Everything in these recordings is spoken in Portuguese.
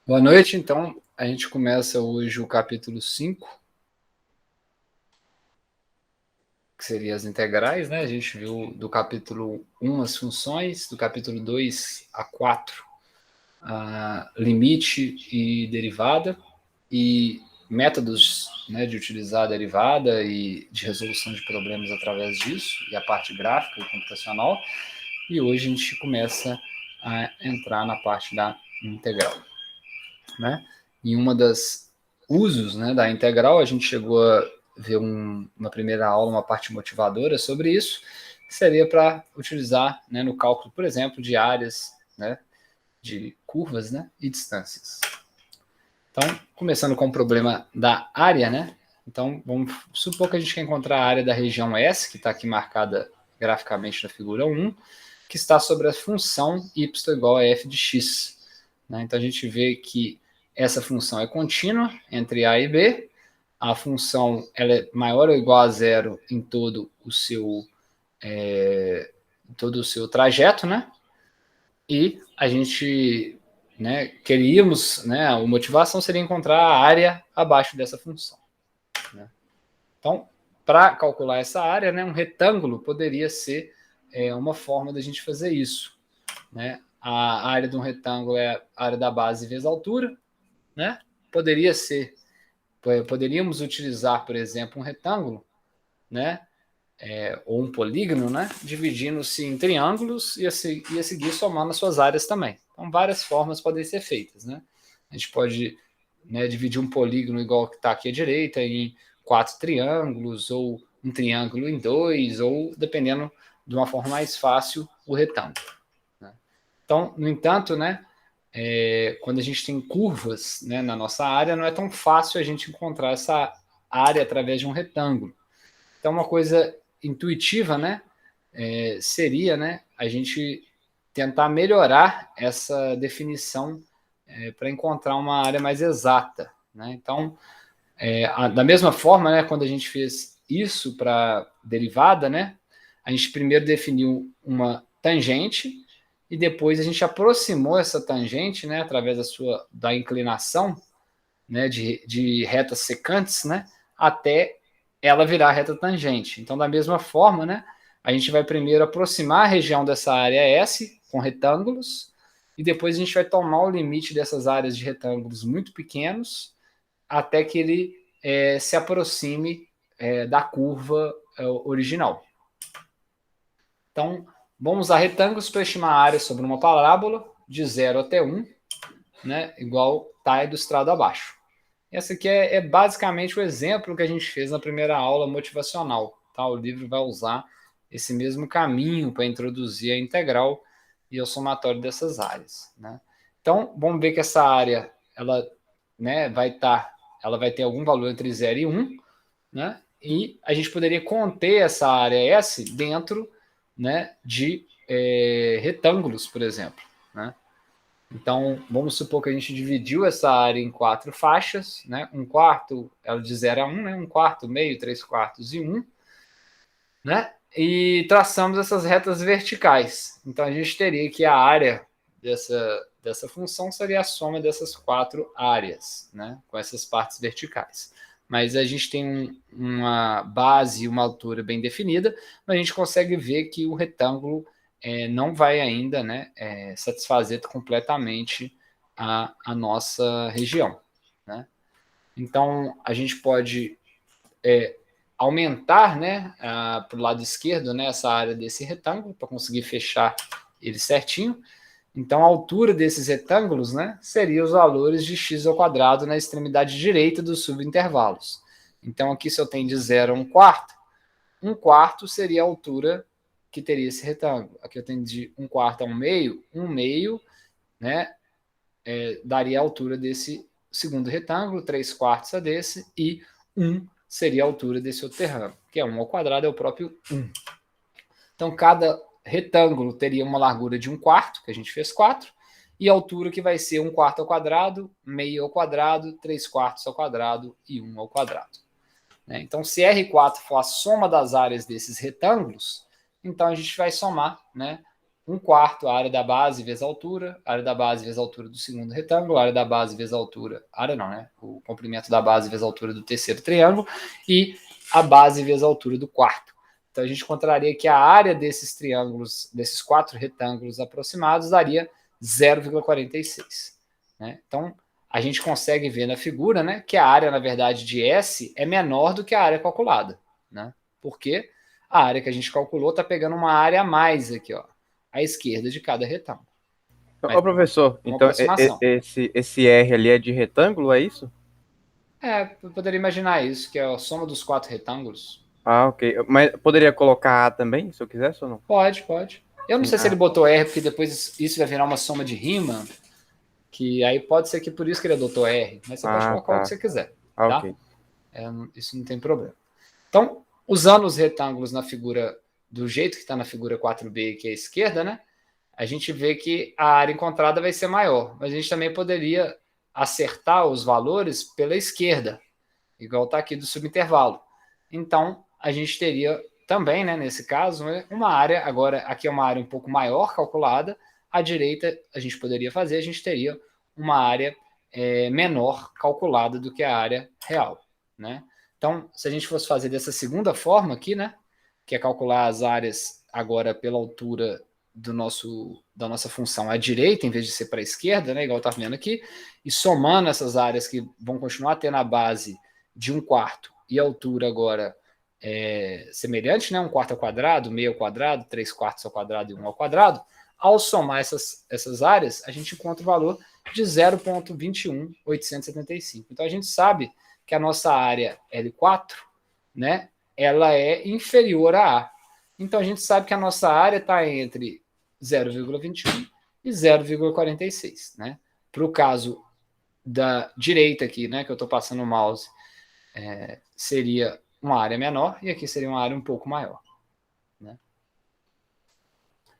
Boa noite, então a gente começa hoje o capítulo 5, que seria as integrais, né? A gente viu do capítulo 1 as funções, do capítulo 2 a 4 a limite e derivada, e métodos, né, de utilizar a derivada e de resolução de problemas através disso, e a parte gráfica e computacional. E hoje a gente começa a entrar na parte da integral, né? E uma das usos, né, da integral, a gente chegou a ver uma primeira aula, uma parte motivadora sobre isso, seria para utilizar, né, no cálculo, por exemplo, de áreas, né, de curvas, né, e distâncias. Então, começando com o problema da área, né? Então, vamos supor que a gente quer encontrar a área da região S, que está aqui marcada graficamente na figura 1, que está sobre a função y igual a f de x. Né? Então, a gente vê que essa função é contínua entre a e b, a função ela é maior ou igual a zero em todo o seu trajeto, né? E a gente, né, queríamos, né, a motivação seria encontrar a área abaixo dessa função. Né? Então, para calcular essa área, né, um retângulo poderia ser uma forma da gente fazer isso. Né? A área de um retângulo é a área da base vezes a altura. Né? Poderíamos utilizar, por exemplo, um retângulo, né? Ou um polígono, né? Dividindo-se em triângulos e a seguir somando as suas áreas também. Então, várias formas podem ser feitas. Né? A gente pode, né, dividir um polígono igual que está aqui à direita em 4 triângulos, ou um triângulo em 2, ou, dependendo de uma forma mais fácil, o retângulo. Né? Então, no entanto, né, quando a gente tem curvas, né, na nossa área, não é tão fácil a gente encontrar essa área através de um retângulo. Então, uma coisa intuitiva, né, seria, né, a gente tentar melhorar essa definição para encontrar uma área mais exata. Né? Então, da mesma forma, né, quando a gente fez isso para derivada, né, a gente primeiro definiu uma tangente e depois a gente aproximou essa tangente, né, através da inclinação, né, de retas secantes, né, até ela virar reta tangente. Então, da mesma forma, né, a gente vai primeiro aproximar a região dessa área S com retângulos e depois a gente vai tomar o limite dessas áreas de retângulos muito pequenos até que ele se aproxime da curva original. Então, vamos usar retângulos para estimar a área sobre uma parábola de 0 até 1, né, igual está ilustrado abaixo. Essa aqui é basicamente o exemplo que a gente fez na primeira aula motivacional. Tá? O livro vai usar esse mesmo caminho para introduzir a integral e o somatório dessas áreas. Né? Então, vamos ver que essa área ela, né, ela vai ter algum valor entre 0 e 1, né? E a gente poderia conter essa área S dentro, né, de retângulos, por exemplo. Né? Então, vamos supor que a gente dividiu essa área em 4 faixas, né? Um quarto, ela de 0 a 1, né? Um quarto, meio, 3 quartos e 1, né? E traçamos essas retas verticais. Então, a gente teria que a área dessa função seria a soma dessas 4 áreas, né? Com essas partes verticais. Mas a gente tem uma base e uma altura bem definida, mas a gente consegue ver que o retângulo não vai ainda, né, satisfazer completamente a nossa região. Né? Então, a gente pode aumentar, né, para o lado esquerdo, né, essa área desse retângulo para conseguir fechar ele certinho. Então, a altura desses retângulos, né, seria os valores de x ao quadrado na extremidade direita dos subintervalos. Então, aqui se eu tenho de 0 a 1 quarto seria a altura que teria esse retângulo. Aqui eu tenho de 1 quarto a 1 meio, né, daria a altura desse segundo retângulo, 3 quartos a desse, e 1 seria a altura desse outro retângulo, que é 1 ao quadrado, é o próprio 1. Então, cada retângulo teria uma largura de 1 quarto, que a gente fez 4, e a altura que vai ser 1 quarto ao quadrado, meio ao quadrado, 3 quartos ao quadrado e 1 ao quadrado. Então, se R4 for a soma das áreas desses retângulos, então a gente vai somar, né, 1 quarto a área da base vezes a altura, a área da base vezes a altura do segundo retângulo, a área da base vezes a altura, área não, né? O comprimento da base vezes a altura do terceiro triângulo e a base vezes a altura do quarto. Então a gente encontraria que a área desses triângulos, desses 4 retângulos aproximados, daria 0,46. Né? Então a gente consegue ver na figura, né, que a área, na verdade, de S é menor do que a área calculada. Né? Porque a área que a gente calculou está pegando uma área a mais aqui, ó, à esquerda de cada retângulo. Ô, professor, Uma então aproximação. esse R ali é de retângulo, é isso? Eu poderia imaginar isso, que é a soma dos 4 retângulos. Ah, ok. Mas poderia colocar A também, se eu quisesse ou não? Pode, pode. Eu não Sim, sei se ele botou R, porque depois isso vai virar uma soma de rima, que aí pode ser que por isso que ele adotou R, mas você pode colocar o que tá. você quiser, Ah, tá? ok. Isso não tem problema. Então, usando os retângulos na figura, do jeito que está na figura 4B, que é a esquerda, né? A gente vê que a área encontrada vai ser maior, mas a gente também poderia acertar os valores pela esquerda, igual está aqui do subintervalo. Então, a gente teria também, né, nesse caso, uma área, agora aqui é uma área um pouco maior calculada, à direita a gente poderia fazer, a gente teria uma área menor calculada do que a área real. Né? Então, se a gente fosse fazer dessa segunda forma aqui, né, que é calcular as áreas agora pela altura da nossa função à direita, em vez de ser para a esquerda, né, igual está vendo aqui, e somando essas áreas que vão continuar tendo a base de 1 quarto e a altura agora semelhante, né, 1 quarto ao quadrado, meio ao quadrado, 3 quartos ao quadrado e 1 ao quadrado, ao somar essas áreas, a gente encontra o valor de 0,21875. Então a gente sabe que a nossa área L4, né, ela é inferior a A. Então a gente sabe que a nossa área está entre 0,21 e 0,46. Né? Para o caso da direita aqui, né, que eu estou passando o mouse, seria uma área menor e aqui seria uma área um pouco maior. Né?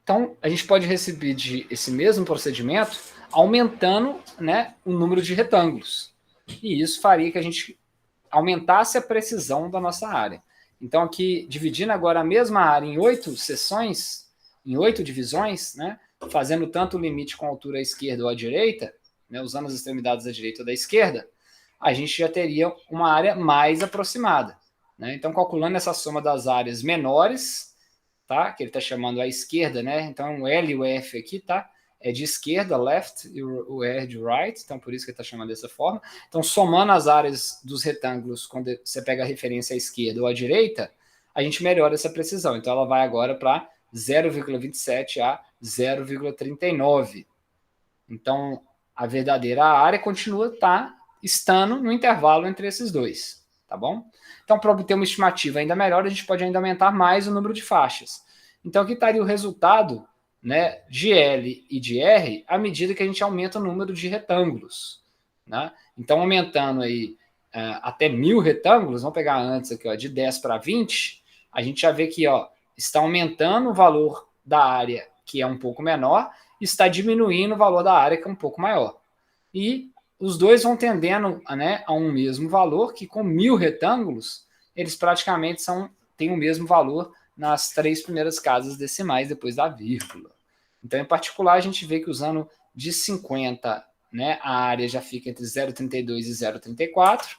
Então, a gente pode receber esse mesmo procedimento aumentando, né, o número de retângulos. E isso faria que a gente aumentasse a precisão da nossa área. Então, aqui, dividindo agora a mesma área em 8 seções, em 8 divisões, né, fazendo tanto o limite com a altura à esquerda ou à direita, né, usando as extremidades da direita ou da esquerda, a gente já teria uma área mais aproximada. Né? Então, calculando essa soma das áreas menores, tá? Que ele está chamando à esquerda, né? Então, o L e o F aqui, tá? É de esquerda, left, e o R de right, então por isso que ele está chamando dessa forma. Então, somando as áreas dos retângulos, quando você pega a referência à esquerda ou à direita, a gente melhora essa precisão. Então, ela vai agora para 0,27 a 0,39. Então, a verdadeira área continua estando no intervalo entre esses dois, tá bom? Então, para obter uma estimativa ainda melhor, a gente pode ainda aumentar mais o número de faixas. Então, aqui estaria o resultado, né, de L e de R à medida que a gente aumenta o número de retângulos. Né? Então, aumentando aí até 1000 retângulos, vamos pegar antes aqui, ó, de 10 para 20, a gente já vê que ó, está aumentando o valor da área, que é um pouco menor, está diminuindo o valor da área, que é um pouco maior. E os dois vão tendendo, né, a um mesmo valor, que com 1000 retângulos, eles praticamente têm o mesmo valor nas 3 primeiras casas decimais depois da vírgula. Então, em particular, a gente vê que usando de 50, né, a área já fica entre 0,32 e 0,34,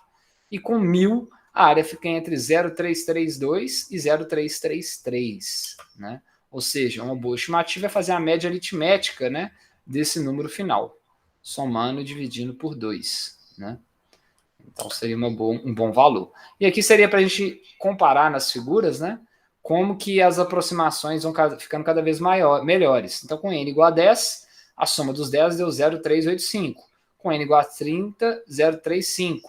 e com 1000, a área fica entre 0,332 e 0,333. Né? Ou seja, uma boa estimativa é fazer a média aritmética, né, desse número final, somando e dividindo por 2. Né? Então seria um bom valor. E aqui seria para a gente comparar nas figuras, né, como que as aproximações vão ficando cada vez melhores. Então, com n igual a 10, a soma dos 10 deu 0,385. Com n igual a 30, 0,35.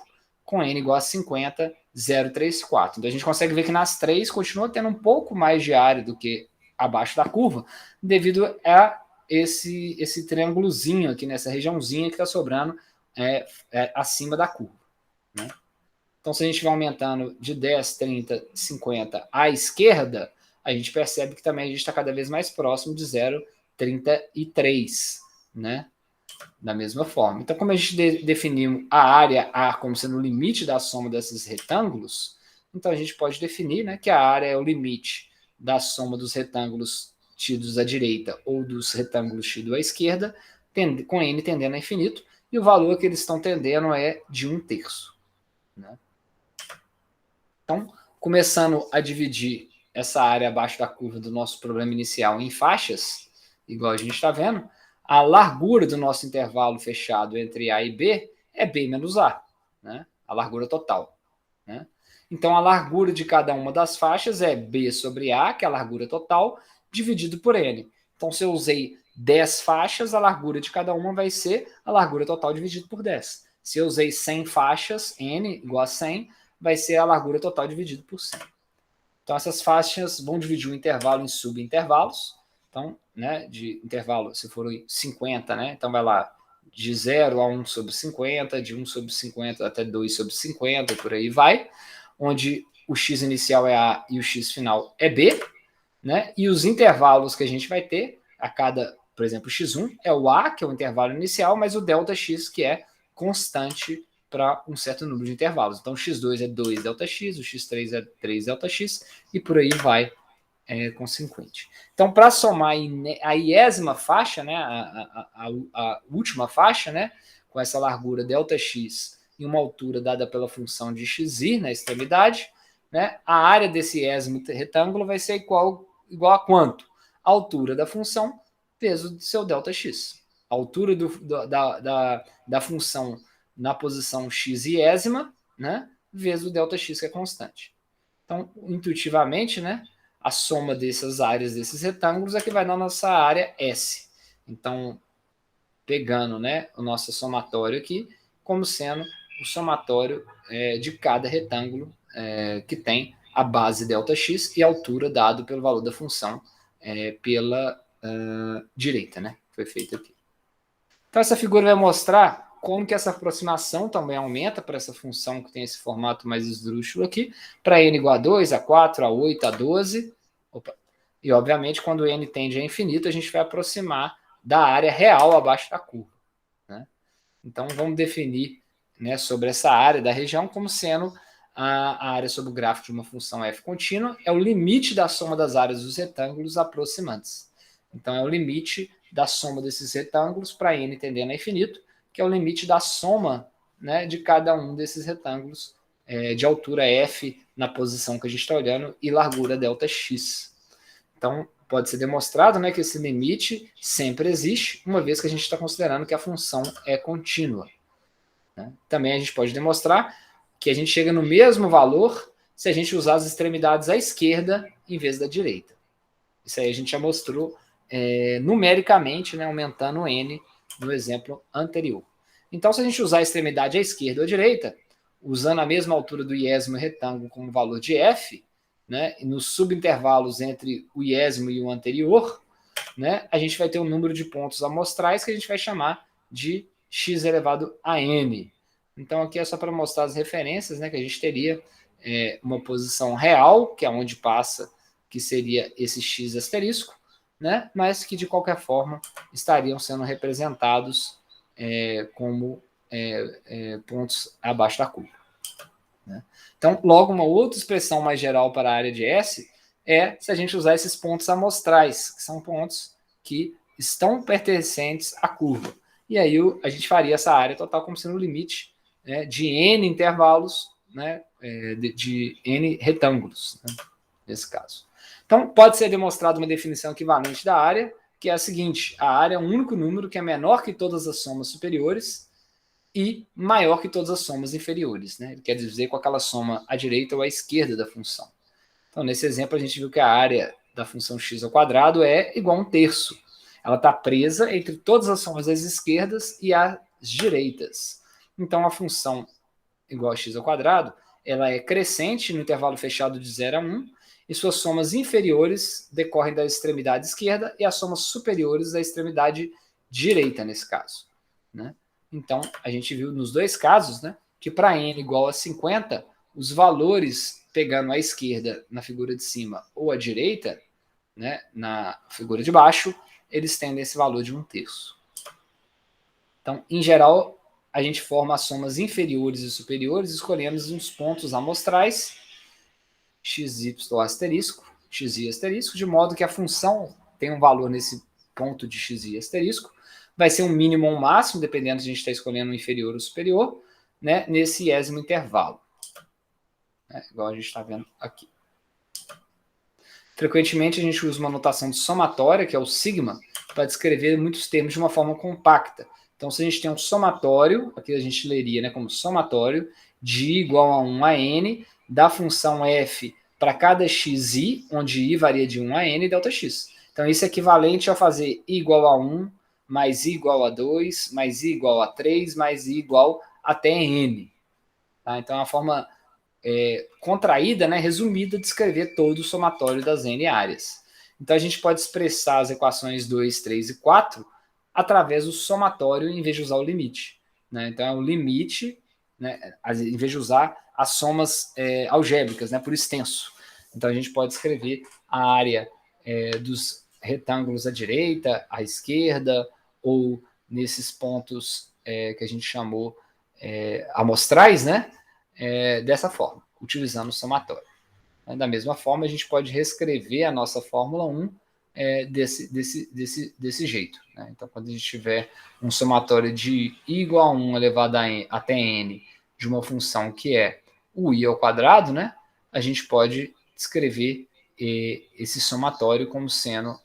Com n igual a 50, 0,34. Então, a gente consegue ver que nas 3 continua tendo um pouco mais de área do que abaixo da curva, devido a esse triângulozinho aqui, nessa regiãozinha que está sobrando acima da curva. Né? Então, se a gente vai aumentando de 10, 30, 50 à esquerda, a gente percebe que também a gente está cada vez mais próximo de 0,33, né? Da mesma forma. Então, como a gente definiu a área A como sendo o limite da soma desses retângulos, então a gente pode definir, né, que a área é o limite da soma dos retângulos tidos à direita ou dos retângulos tidos à esquerda, com n tendendo a infinito, e o valor que eles estão tendendo é de 1/3. Né? Então, começando a dividir essa área abaixo da curva do nosso problema inicial em faixas, igual a gente está vendo, a largura do nosso intervalo fechado entre A e B é B menos A, né? A largura total. Né? Então, a largura de cada uma das faixas é B sobre A, que é a largura total, dividido por N. Então, se eu usei 10 faixas, a largura de cada uma vai ser a largura total dividido por 10. Se eu usei 100 faixas, N igual a 100, vai ser a largura total dividido por 100. Então, essas faixas vão dividir o intervalo em subintervalos. Então, né, de intervalo, se for 50, né, então vai lá de 0 a 1 sobre 50, de 1 sobre 50 até 2 sobre 50, por aí vai, onde o x inicial é A e o x final é B, né, e os intervalos que a gente vai ter, a cada, por exemplo, x1 é o A, que é o intervalo inicial, mas o Δx, que é constante para um certo número de intervalos. Então, o x2 é 2 Δx, o x3 é 3 Δx, e por aí vai consequente. Então, para somar a iésima faixa, né, a última faixa, né, com essa largura Δx e uma altura dada pela função de xi na extremidade, né, a área desse iésimo retângulo vai ser igual a quanto? A altura da função vezes o seu Δx. A altura da função na posição x iésima, né, vezes o Δx, que é constante. Então, intuitivamente, né, a soma dessas áreas desses retângulos é que vai dar nossa área S. Então, pegando, né, o nosso somatório aqui, como sendo o somatório de cada retângulo que tem a base Δx e a altura dado pelo valor da função pela direita, né? Foi feito aqui. Então, essa figura vai mostrar como que essa aproximação também aumenta para essa função que tem esse formato mais esdrúxulo aqui, para n igual a 2, a 4, a 8, a 12. Opa. E, obviamente, quando n tende a infinito, a gente vai aproximar da área real abaixo da curva. Né? Então, vamos definir, né, sobre essa área da região como sendo a área sobre o gráfico de uma função f contínua, é o limite da soma das áreas dos retângulos aproximantes. Então, é o limite da soma desses retângulos para n tendendo a infinito, que é o limite da soma, né, de cada um desses retângulos de altura f na posição que a gente está olhando e largura Δx. Então, pode ser demonstrado, né, que esse limite sempre existe, uma vez que a gente está considerando que a função é contínua. Né? Também a gente pode demonstrar que a gente chega no mesmo valor se a gente usar as extremidades à esquerda em vez da direita. Isso aí a gente já mostrou numericamente, né, aumentando o n no exemplo anterior. Então, se a gente usar a extremidade à esquerda ou à direita, usando a mesma altura do iésimo retângulo como valor de f, né, e nos subintervalos entre o iésimo e o anterior, né, a gente vai ter um número de pontos amostrais que a gente vai chamar de x elevado a n. Então, aqui é só para mostrar as referências, né, que a gente teria uma posição real, que é onde passa, que seria esse x asterisco, né, mas que, de qualquer forma, estariam sendo representados como pontos abaixo da curva. Né? Então, logo, uma outra expressão mais geral para a área de S é se a gente usar esses pontos amostrais, que são pontos que estão pertencentes à curva. E aí a gente faria essa área total como sendo o limite, né, de n intervalos, né, de n retângulos, né, nesse caso. Então, pode ser demonstrada uma definição equivalente da área, que é a seguinte: a área é um único número que é menor que todas as somas superiores e maior que todas as somas inferiores. Né? Ele quer dizer com aquela soma à direita ou à esquerda da função. Então, nesse exemplo, a gente viu que a área da função x ao quadrado é igual a 1/3. Ela está presa entre todas as somas das esquerdas e as direitas. Então, a função igual a x ao quadrado, ela é crescente no intervalo fechado de 0 a 1, e suas somas inferiores decorrem da extremidade esquerda e as somas superiores da extremidade direita, nesse caso. Né? Então, a gente viu nos dois casos, né, que para n igual a 50, os valores pegando a esquerda na figura de cima ou a direita, né, na figura de baixo, eles tendem esse valor de 1/3. Então, em geral, a gente forma as somas inferiores e superiores, escolhemos uns pontos amostrais, xy asterisco, xi asterisco, de modo que a função tem um valor nesse ponto de x e asterisco, vai ser um mínimo ou um máximo, dependendo se a gente está escolhendo o inferior ou o superior, né, nesse iésimo intervalo. Igual a gente está vendo aqui. Frequentemente a gente usa uma notação de somatória, que é o sigma, para descrever muitos termos de uma forma compacta. Então, se a gente tem um somatório, aqui a gente leria, né, como somatório de I igual a 1 a n da função f para cada xi, onde i varia de 1 a n delta x. Então, isso é equivalente a fazer i igual a 1 mais i igual a 2 mais i igual a 3 mais i igual até n. Tá? Então, é uma forma contraída, né, resumida, de escrever todo o somatório das n áreas. Então, a gente pode expressar as equações 2, 3 e 4 através do somatório em vez de usar o limite. Né? Então, é o limite, né, em vez de usar as somas algébricas, né, por extenso. Então, a gente pode escrever a área dos retângulos à direita, à esquerda, ou nesses pontos que a gente chamou amostrais, né, dessa forma, utilizando o somatório. Da mesma forma, a gente pode reescrever a nossa Fórmula 1 desse jeito. Né? Então, quando a gente tiver um somatório de i igual a 1 elevado a n, até n de uma função que é o i ao quadrado, né, a gente pode escrever esse somatório como sendo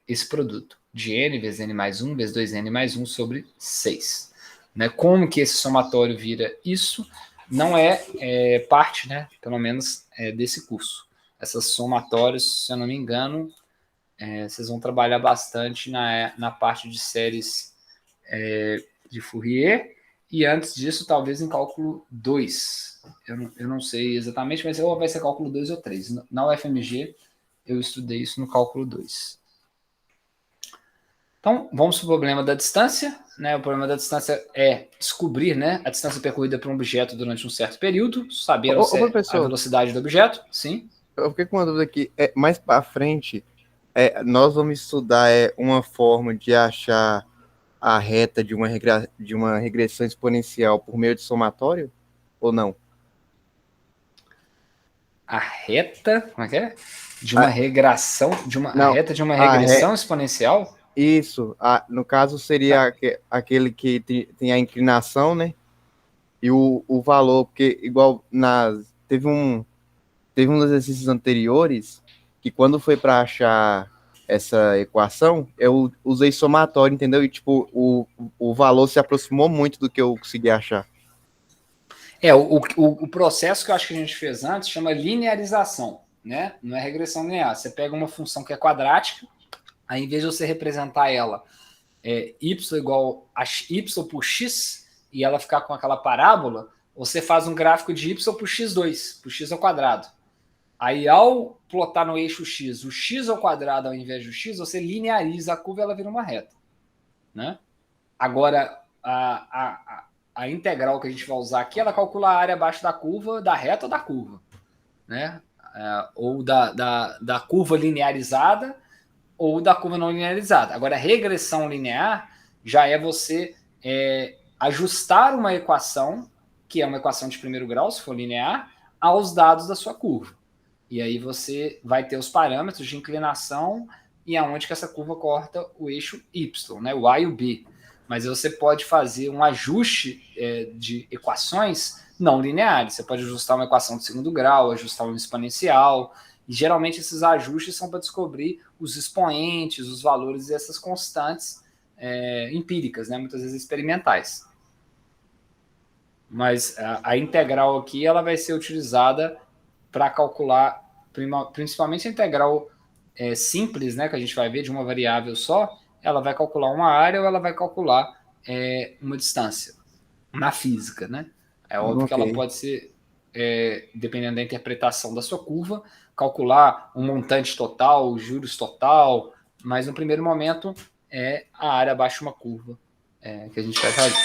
esse produto de n vezes n mais 1 vezes 2n mais 1 sobre 6. Né? Como que esse somatório vira isso? Não é parte, né, pelo menos, desse curso. Essas somatórias, se eu não me engano, vocês vão trabalhar bastante na parte de séries de Fourier, e antes disso, talvez em cálculo 2. Eu não sei exatamente, mas ou vai ser cálculo 2 ou 3. Na UFMG, eu estudei isso no cálculo 2. Então, vamos para o problema da distância. Né? O problema da distância é descobrir, né, a distância percorrida por um objeto durante um certo período, sabendo a velocidade do objeto. Sim. Eu fiquei com uma dúvida aqui. Mais para frente, nós vamos estudar uma forma de achar a reta de uma regressão exponencial por meio de somatório ou não? A reta, como é que é? De uma regressão, a reta de uma regressão exponencial? Isso, no caso seria aquele que tem a inclinação, né? E o valor, porque igual teve um dos exercícios anteriores que quando foi para achar essa equação, eu usei somatório, entendeu? E tipo, o valor se aproximou muito do que eu consegui achar. O processo que eu acho que a gente fez antes chama linearização, né? Não é regressão linear. Você pega uma função que é quadrática, aí em vez de você representar ela y igual a y por x, e ela ficar com aquela parábola, você faz um gráfico de y por x2, por x ao quadrado. Aí, ao plotar no eixo x, o x ao quadrado ao invés do x, você lineariza a curva e ela vira uma reta. Né? Agora, a integral que a gente vai usar aqui, ela calcula a área abaixo da curva, da reta ou da curva. Né? Ou da curva linearizada ou da curva não linearizada. Agora, a regressão linear já é você ajustar uma equação, que é uma equação de primeiro grau, se for linear, aos dados da sua curva. E aí você vai ter os parâmetros de inclinação e aonde que essa curva corta o eixo Y, né, o A e o B. Mas você pode fazer um ajuste de equações não lineares. Você pode ajustar uma equação de segundo grau, ajustar um exponencial. E geralmente esses ajustes são para descobrir os expoentes, os valores dessas constantes empíricas, né, muitas vezes experimentais. Mas a integral aqui ela vai ser utilizada para calcular, principalmente a integral simples, né, que a gente vai ver de uma variável só, ela vai calcular uma área ou ela vai calcular uma distância na física, né? É óbvio que ela pode ser, dependendo da interpretação da sua curva, calcular um montante total, juros total, mas no primeiro momento é a área abaixo de uma curva que a gente vai fazer.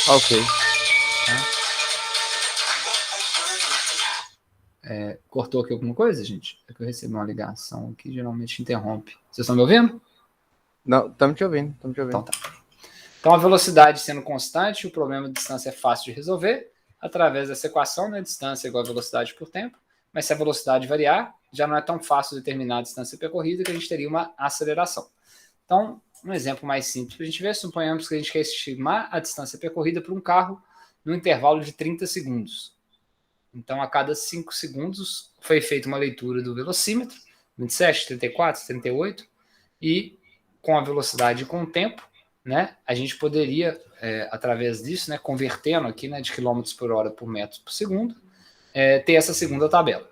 Ok. Cortou aqui alguma coisa, gente? É que eu recebi uma ligação aqui, geralmente interrompe. Vocês estão me ouvindo? Não, estamos te ouvindo. Então tá. Então a velocidade sendo constante, o problema de distância é fácil de resolver através dessa equação, né? Distância igual a velocidade por tempo. Mas se a velocidade variar, já não é tão fácil determinar a distância percorrida, que a gente teria uma aceleração. Então, um exemplo mais simples para a gente ver, suponhamos que a gente quer estimar a distância percorrida por um carro no intervalo de 30 segundos. Então, a cada 5 segundos foi feita uma leitura do velocímetro, 27, 34, 38, e com a velocidade e com o tempo, né, a gente poderia, através disso, né, convertendo aqui, né, de quilômetros por hora por metros por segundo, ter essa segunda tabela.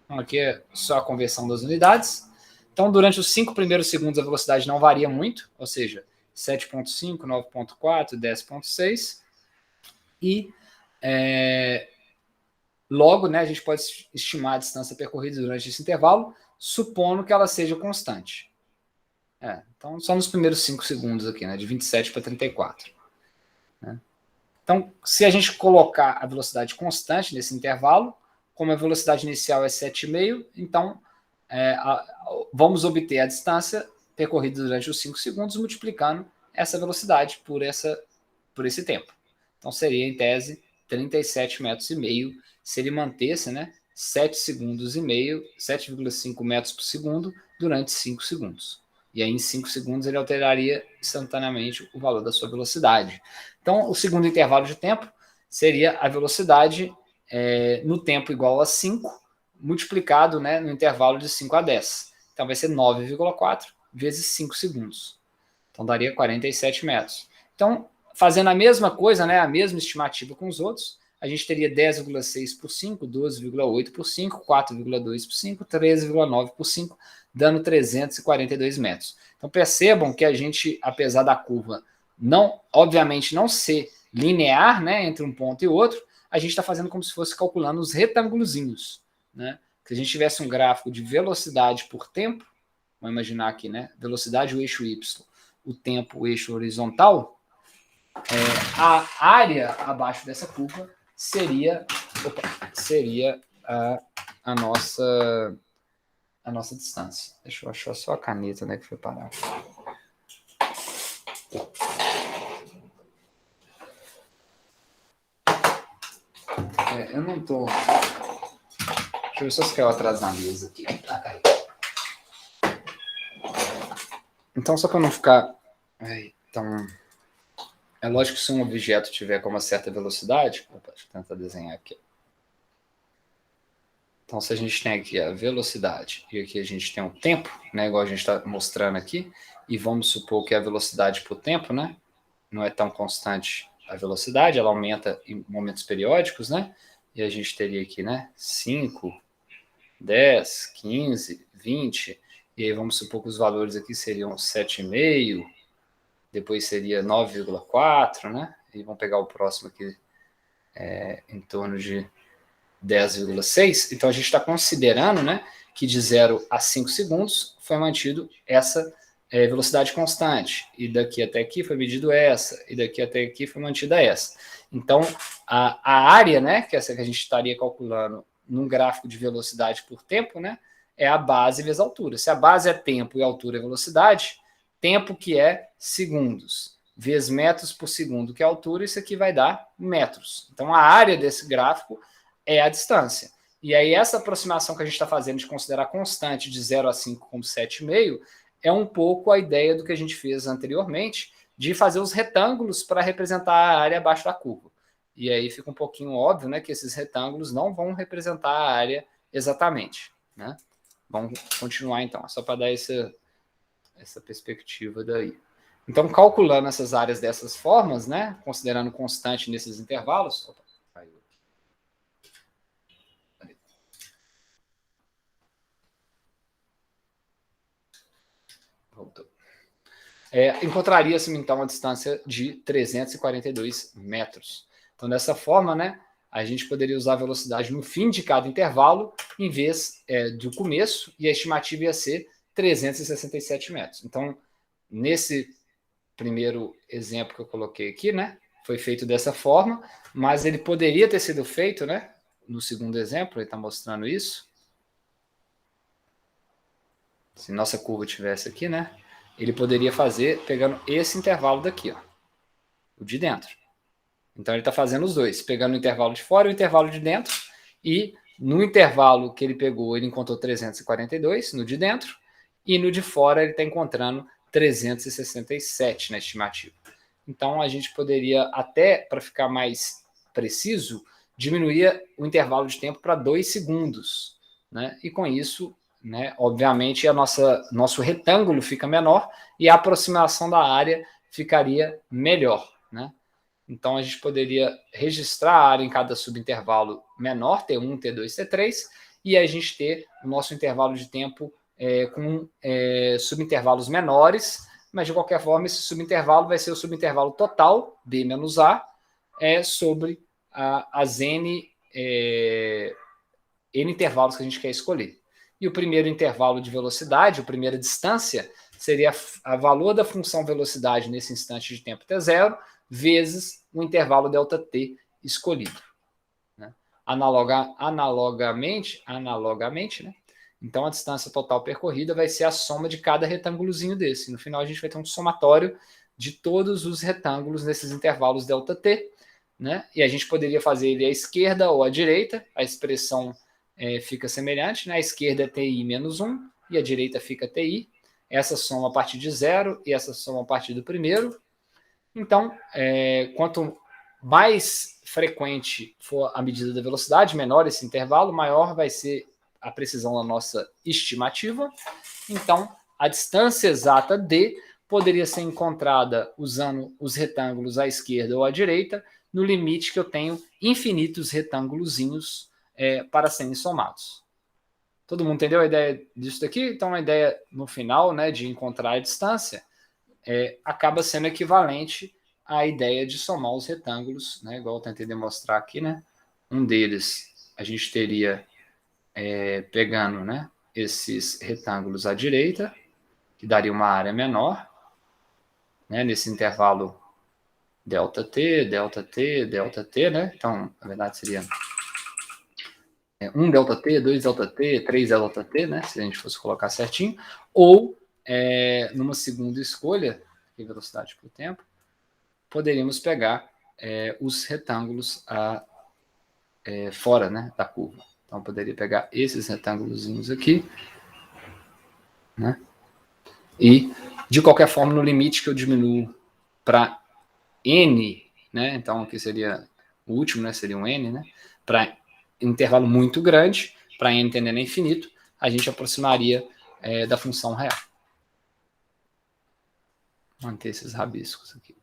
Então, aqui é só a conversão das unidades. Então, durante os 5 primeiros segundos, a velocidade não varia muito, ou seja, 7,5, 9,4, 10,6. E logo, né, a gente pode estimar a distância percorrida durante esse intervalo, supondo que ela seja constante. Então, só nos primeiros 5 segundos aqui, né, de 27 para 34. Né? Então, se a gente colocar a velocidade constante nesse intervalo, como a velocidade inicial é 7,5, então vamos obter a distância percorrida durante os 5 segundos, multiplicando essa velocidade por esse tempo. Então, seria, em tese, 37,5 metros, se ele mantesse, né, 7,5 metros por segundo durante 5 segundos. E aí, em 5 segundos, ele alteraria instantaneamente o valor da sua velocidade. Então, o segundo intervalo de tempo seria a velocidade no tempo igual a 5, multiplicado, né, no intervalo de 5 a 10. Então, vai ser 9,4 vezes 5 segundos. Então, daria 47 metros. Então, fazendo a mesma coisa, né, a mesma estimativa com os outros, a gente teria 10,6 por 5, 12,8 por 5, 4,2 por 5, 13,9 por 5, dando 342 metros. Então, percebam que a gente, apesar da curva obviamente não ser linear, né, entre um ponto e outro, a gente está fazendo como se fosse calculando os retângulozinhos, né? Se a gente tivesse um gráfico de velocidade por tempo, vamos imaginar aqui, né, velocidade o eixo Y, o tempo o eixo horizontal, a área abaixo dessa curva seria a nossa distância. Deixa eu achar só a caneta, né, que foi parar. Eu não tô... Deixa eu ver só se caiu atrás da mesa aqui. Então, só para não ficar... Então, é lógico que se um objeto tiver com uma certa velocidade... Deixa eu tentar desenhar aqui. Então, se a gente tem aqui a velocidade e aqui a gente tem o tempo, né, igual a gente está mostrando aqui, e vamos supor que a velocidade por tempo, né, não é tão constante a velocidade, ela aumenta em momentos periódicos, né, e a gente teria aqui, né, 5, 10, 15, 20, e aí vamos supor que os valores aqui seriam 7,5, depois seria 9,4, né, e vamos pegar o próximo aqui, em torno de 10,6, então a gente está considerando, né, que de 0 a 5 segundos foi mantido essa velocidade constante, e daqui até aqui foi medido essa, e daqui até aqui foi mantida essa. Então, a área, né, que é essa que a gente estaria calculando num gráfico de velocidade por tempo, né, é a base vezes a altura. Se a base é tempo e a altura é velocidade, tempo que é segundos, vezes metros por segundo, que é a altura, isso aqui vai dar metros. Então, a área desse gráfico é a distância. E aí, essa aproximação que a gente está fazendo de considerar constante de 0 a 5 como 7,5 é um pouco a ideia do que a gente fez anteriormente, de fazer os retângulos para representar a área abaixo da curva. E aí fica um pouquinho óbvio, né, que esses retângulos não vão representar a área exatamente. Né? Vamos continuar então, só para dar essa perspectiva daí. Então, calculando essas áreas dessas formas, né, considerando constante nesses intervalos... Voltou. Encontraria-se, então, a distância de 342 metros. Então, dessa forma, né, a gente poderia usar a velocidade no fim de cada intervalo, em vez do começo, e a estimativa ia ser 367 metros. Então, nesse primeiro exemplo que eu coloquei aqui, né, foi feito dessa forma, mas ele poderia ter sido feito, né, no segundo exemplo, ele está mostrando isso. Se nossa curva tivesse aqui, né, ele poderia fazer pegando esse intervalo daqui, ó, o de dentro. Então, ele está fazendo os dois, pegando o intervalo de fora e o intervalo de dentro, e No intervalo que ele pegou, ele encontrou 342 no de dentro, e no de fora ele está encontrando 367 na estimativa. Então, a gente poderia, até para ficar mais preciso, diminuir o intervalo de tempo para 2 segundos. Né? E com isso, né, obviamente, nosso retângulo fica menor e a aproximação da área ficaria melhor. Né? Então, a gente poderia registrar a área em cada subintervalo menor, T1, T2, T3, e a gente ter o nosso intervalo de tempo com subintervalos menores, mas de qualquer forma, esse subintervalo vai ser o subintervalo total, B menos A, sobre as N intervalos que a gente quer escolher. E o primeiro intervalo de velocidade, a primeira distância, seria a valor da função velocidade nesse instante de tempo t0, vezes o intervalo ΔT escolhido. Né? Analogamente, né? Então, a distância total percorrida vai ser a soma de cada retângulozinho desse. No final, a gente vai ter um somatório de todos os retângulos nesses intervalos ΔT. Né? E a gente poderia fazer ele à esquerda ou à direita. A expressão fica semelhante. Né? A esquerda é TI menos 1 e a direita fica TI. Essa soma a partir de 0 e essa soma a partir do primeiro. Então, quanto mais frequente for a medida da velocidade, menor esse intervalo, maior vai ser a precisão da nossa estimativa. Então, a distância exata D poderia ser encontrada usando os retângulos à esquerda ou à direita, no limite que eu tenho infinitos retângulozinhos para serem somados. Todo mundo entendeu a ideia disso daqui? Então, a ideia no final, né, de encontrar a distância acaba sendo equivalente à ideia de somar os retângulos, né, igual eu tentei demonstrar aqui. Né? Um deles a gente teria pegando, né, esses retângulos à direita, que daria uma área menor, né, nesse intervalo ΔT, ΔT, ΔT, né? Então, na verdade, seria 1 ΔT, 2 ΔT, 3 ΔT, né? Se a gente fosse colocar certinho. Ou, numa segunda escolha, de velocidade por tempo, poderíamos pegar os retângulos fora, né, da curva. Então, poderia pegar esses retângulozinhos aqui, né? E, de qualquer forma, no limite que eu diminuo para N, né? Então, aqui seria o último, né? Seria um N, né? Para um intervalo muito grande, para N tendendo a infinito, a gente aproximaria da função real. Vou manter esses rabiscos aqui.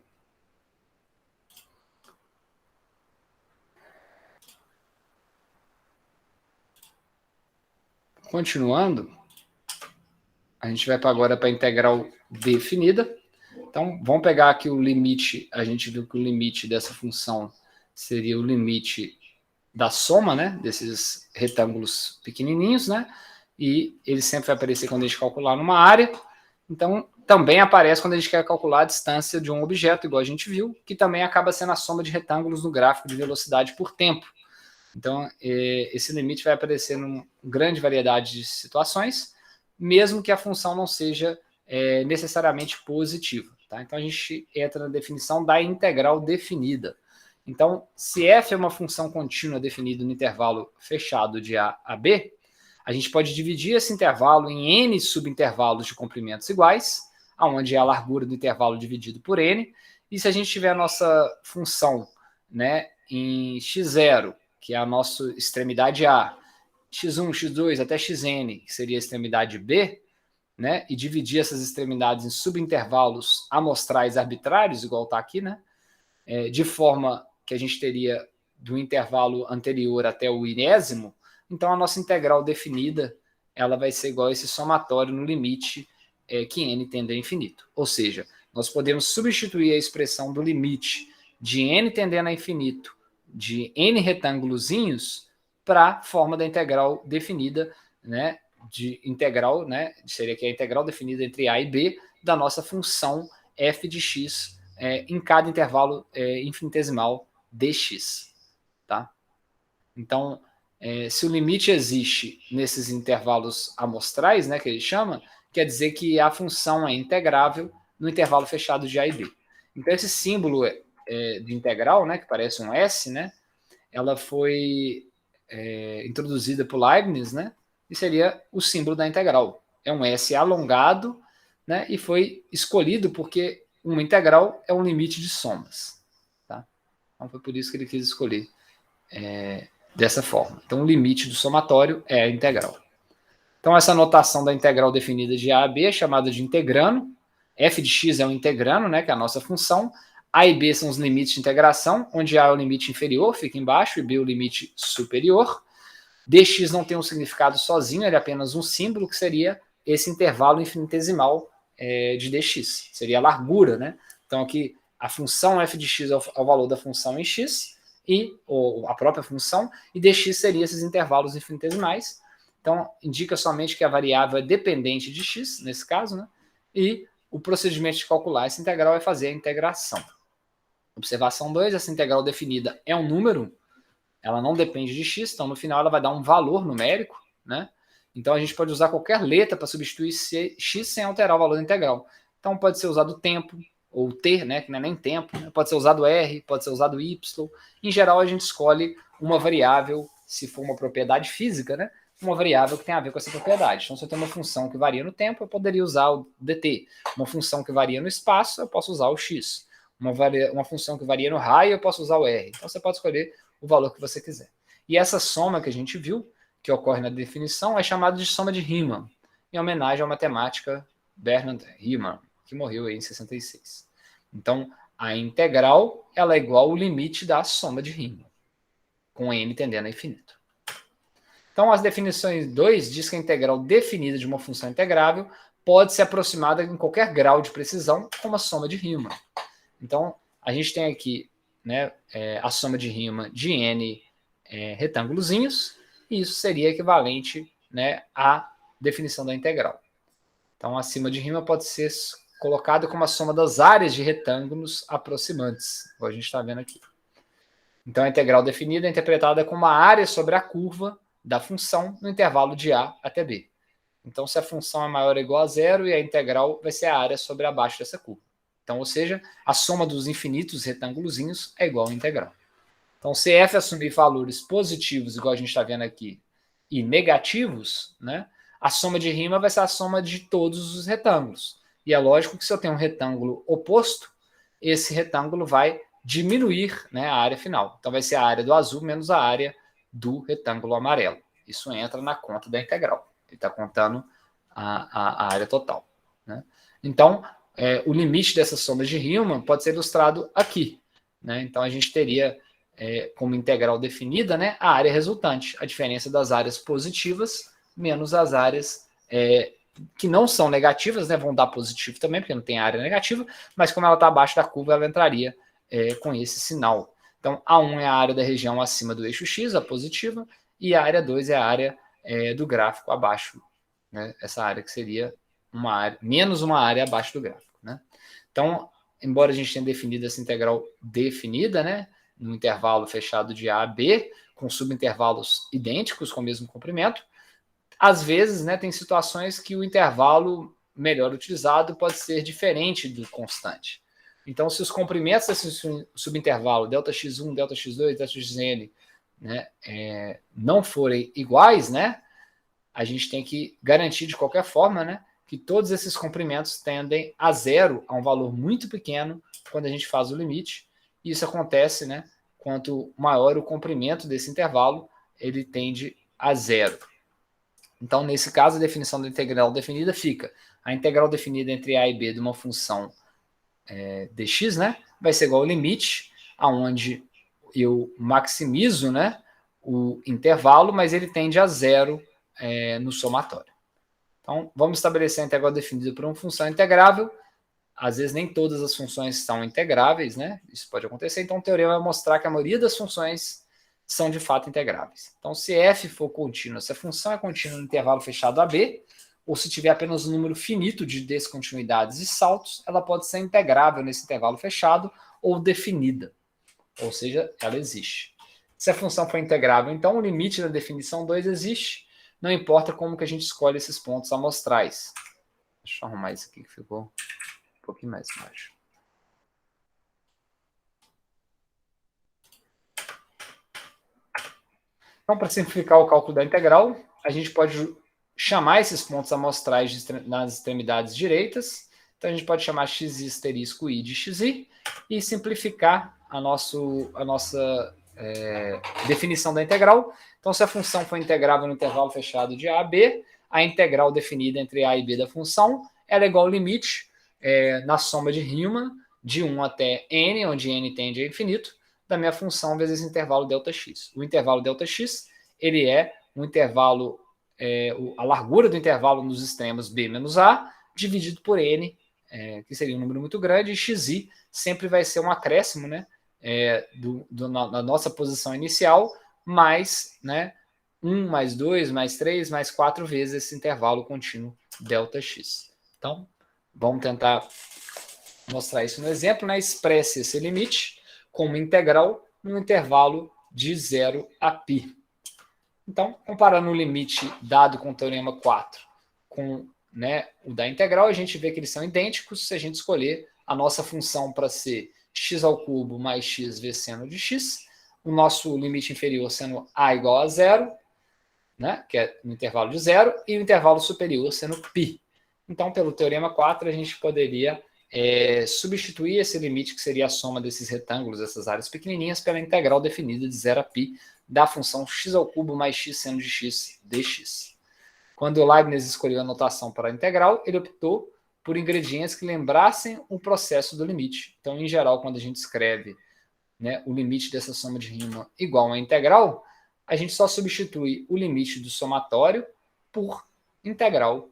Continuando, a gente vai agora para a integral definida. Então, vamos pegar aqui o limite. A gente viu que o limite dessa função seria o limite da soma, né, desses retângulos pequenininhos, né? E ele sempre vai aparecer quando a gente calcular numa área. Então, também aparece quando a gente quer calcular a distância de um objeto, igual a gente viu, que também acaba sendo a soma de retângulos no gráfico de velocidade por tempo. Então, esse limite vai aparecer numa grande variedade de situações, mesmo que a função não seja necessariamente positiva. Tá? Então, a gente entra na definição da integral definida. Então, se f é uma função contínua definida no intervalo fechado de A a B, a gente pode dividir esse intervalo em n subintervalos de comprimentos iguais, onde é a largura do intervalo dividido por n, e se a gente tiver a nossa função, né, em x0, que é a nossa extremidade A, x1, x2 até xn, que seria a extremidade B, né, e dividir essas extremidades em subintervalos amostrais arbitrários, igual está aqui, né, de forma que a gente teria do intervalo anterior até o inésimo, então a nossa integral definida ela vai ser igual a esse somatório no limite que n tende a infinito. Ou seja, nós podemos substituir a expressão do limite de n tendendo a infinito de n retângulozinhos para a forma da integral definida, né, de integral, né, seria que a integral definida entre a e b da nossa função f de x em cada intervalo infinitesimal dx. Tá? Então, se o limite existe nesses intervalos amostrais, né, que ele chama, quer dizer que a função é integrável no intervalo fechado de A e B. Então, esse símbolo de integral, né, que parece um S, né, ela foi introduzida por Leibniz, né? E seria o símbolo da integral. É um S alongado, né? E foi escolhido porque uma integral é um limite de somas. Tá? Então foi por isso que ele quis escolher dessa forma. Então o limite do somatório é a integral. Então essa notação da integral definida de A a B é chamada de integrando. F de x é um integrando, né? Que é a nossa função. A e B são os limites de integração, onde A é o limite inferior, fica embaixo, e B é o limite superior. Dx não tem um significado sozinho, ele é apenas um símbolo, que seria esse intervalo infinitesimal de dx. Seria a largura, né? Então aqui a função f de x é o valor da função em x, ou a própria função, e dx seria esses intervalos infinitesimais. Então indica somente que a variável é dependente de x, nesse caso, né? E o procedimento de calcular essa integral é fazer a integração. Observação 2, essa integral definida é um número, ela não depende de x, então no final ela vai dar um valor numérico, né? Então a gente pode usar qualquer letra para substituir x sem alterar o valor da integral. Então pode ser usado tempo, ou t, né, que não é nem tempo, né? Pode ser usado r, pode ser usado y. Em geral a gente escolhe uma variável, se for uma propriedade física, né? Uma variável que tem a ver com essa propriedade. Então se eu tenho uma função que varia no tempo, eu poderia usar o dt. Uma função que varia no espaço, eu posso usar o x. Uma função que varia no raio, eu posso usar o r. Então você pode escolher o valor que você quiser. E essa soma que a gente viu, que ocorre na definição, é chamada de soma de Riemann, em homenagem ao matemático Bernhard Riemann, que morreu aí em 66. Então, a integral ela é igual ao limite da soma de Riemann, com n tendendo a infinito. Então, as definições 2 diz que a integral definida de uma função integrável pode ser aproximada em qualquer grau de precisão como a soma de Riemann. Então, a gente tem aqui, né, a soma de Riemann de n retângulozinhos, e isso seria equivalente, né, à definição da integral. Então, a soma de Riemann pode ser colocada como a soma das áreas de retângulos aproximantes, como a gente está vendo aqui. Então, a integral definida é interpretada como a área sobre a curva da função no intervalo de A até B. Então, se a função é maior ou igual a zero, e a integral vai ser a área sobre abaixo dessa curva. Então, ou seja, a soma dos infinitos retângulozinhos é igual à integral. Então, se f assumir valores positivos, igual a gente está vendo aqui, e negativos, né, a soma de Riemann vai ser a soma de todos os retângulos. E é lógico que se eu tenho um retângulo oposto, esse retângulo vai diminuir, né, a área final. Então, vai ser a área do azul menos a área do retângulo amarelo. Isso entra na conta da integral. Ele está contando a área total. Né? Então, o limite dessa soma de Riemann pode ser ilustrado aqui. Né? Então, a gente teria como integral definida, né, a área resultante, a diferença das áreas positivas menos as áreas que não são negativas, né, vão dar positivo também, porque não tem área negativa, mas como ela está abaixo da curva, ela entraria com esse sinal. Então, A1 é a área da região acima do eixo X, a positiva, e a área 2 é a área do gráfico abaixo, né, essa área que seria uma área, menos uma área abaixo do gráfico. Né? Então, embora a gente tenha definido essa integral definida, né, no intervalo fechado de A a B, com subintervalos idênticos, com o mesmo comprimento, às vezes, né, tem situações que o intervalo melhor utilizado pode ser diferente do constante. Então, se os comprimentos desse subintervalo, Δx1, Δx2, Δxn, né, não forem iguais, né, a gente tem que garantir de qualquer forma, né, que todos esses comprimentos tendem a zero, a um valor muito pequeno, quando a gente faz o limite. E isso acontece, né, quanto maior o comprimento desse intervalo, ele tende a zero. Então, nesse caso, a definição da integral definida fica: a integral definida entre a e b de uma função dx, né, vai ser igual ao limite, aonde eu maximizo, né, o intervalo, mas ele tende a zero no somatório. Então, vamos estabelecer a integral definida por uma função integrável. Às vezes, nem todas as funções são integráveis, né? Isso pode acontecer. Então, o teorema vai mostrar que a maioria das funções são de fato integráveis. Então, se f for contínua, se a função é contínua no intervalo fechado AB, ou se tiver apenas um número finito de descontinuidades e saltos, ela pode ser integrável nesse intervalo fechado ou definida. Ou seja, ela existe. Se a função for integrável, então o limite da definição 2 existe. Não importa como que a gente escolhe esses pontos amostrais. Deixa eu arrumar isso aqui que ficou um pouquinho mais baixo. Então, para simplificar o cálculo da integral, a gente pode chamar esses pontos amostrais nas extremidades direitas. Então, a gente pode chamar xi asterisco i de xi e simplificar a nossa definição da integral. Então, se a função for integrável no intervalo fechado de a a b, a integral definida entre a e b da função ela é igual ao limite na soma de Riemann de 1 até n, onde n tende a infinito, da minha função vezes esse intervalo Δx. O intervalo Δx, ele é um intervalo, a largura do intervalo nos extremos b menos a, dividido por n, que seria um número muito grande, e xi sempre vai ser um acréscimo, né, na nossa posição inicial, mais, né, 1, mais 2, mais 3, mais 4 vezes esse intervalo contínuo Δx. Então, vamos tentar mostrar isso no exemplo, né? Expresse esse limite como integral no intervalo de 0 a π. Então, comparando o limite dado com o teorema 4 com, né, o da integral, a gente vê que eles são idênticos se a gente escolher a nossa função para ser x ao cubo mais x vezes seno de x, o nosso limite inferior sendo a igual a 0, né, que é no intervalo de 0, e o intervalo superior sendo π. Então, pelo teorema 4, a gente poderia substituir esse limite, que seria a soma desses retângulos, essas áreas pequenininhas, pela integral definida de 0 a π da função x ao cubo mais x seno de x dx. Quando o Leibniz escolheu a notação para a integral, ele optou por ingredientes que lembrassem o processo do limite. Então, em geral, quando a gente escreve, né, o limite dessa soma de Riemann igual a integral, a gente só substitui o limite do somatório por integral,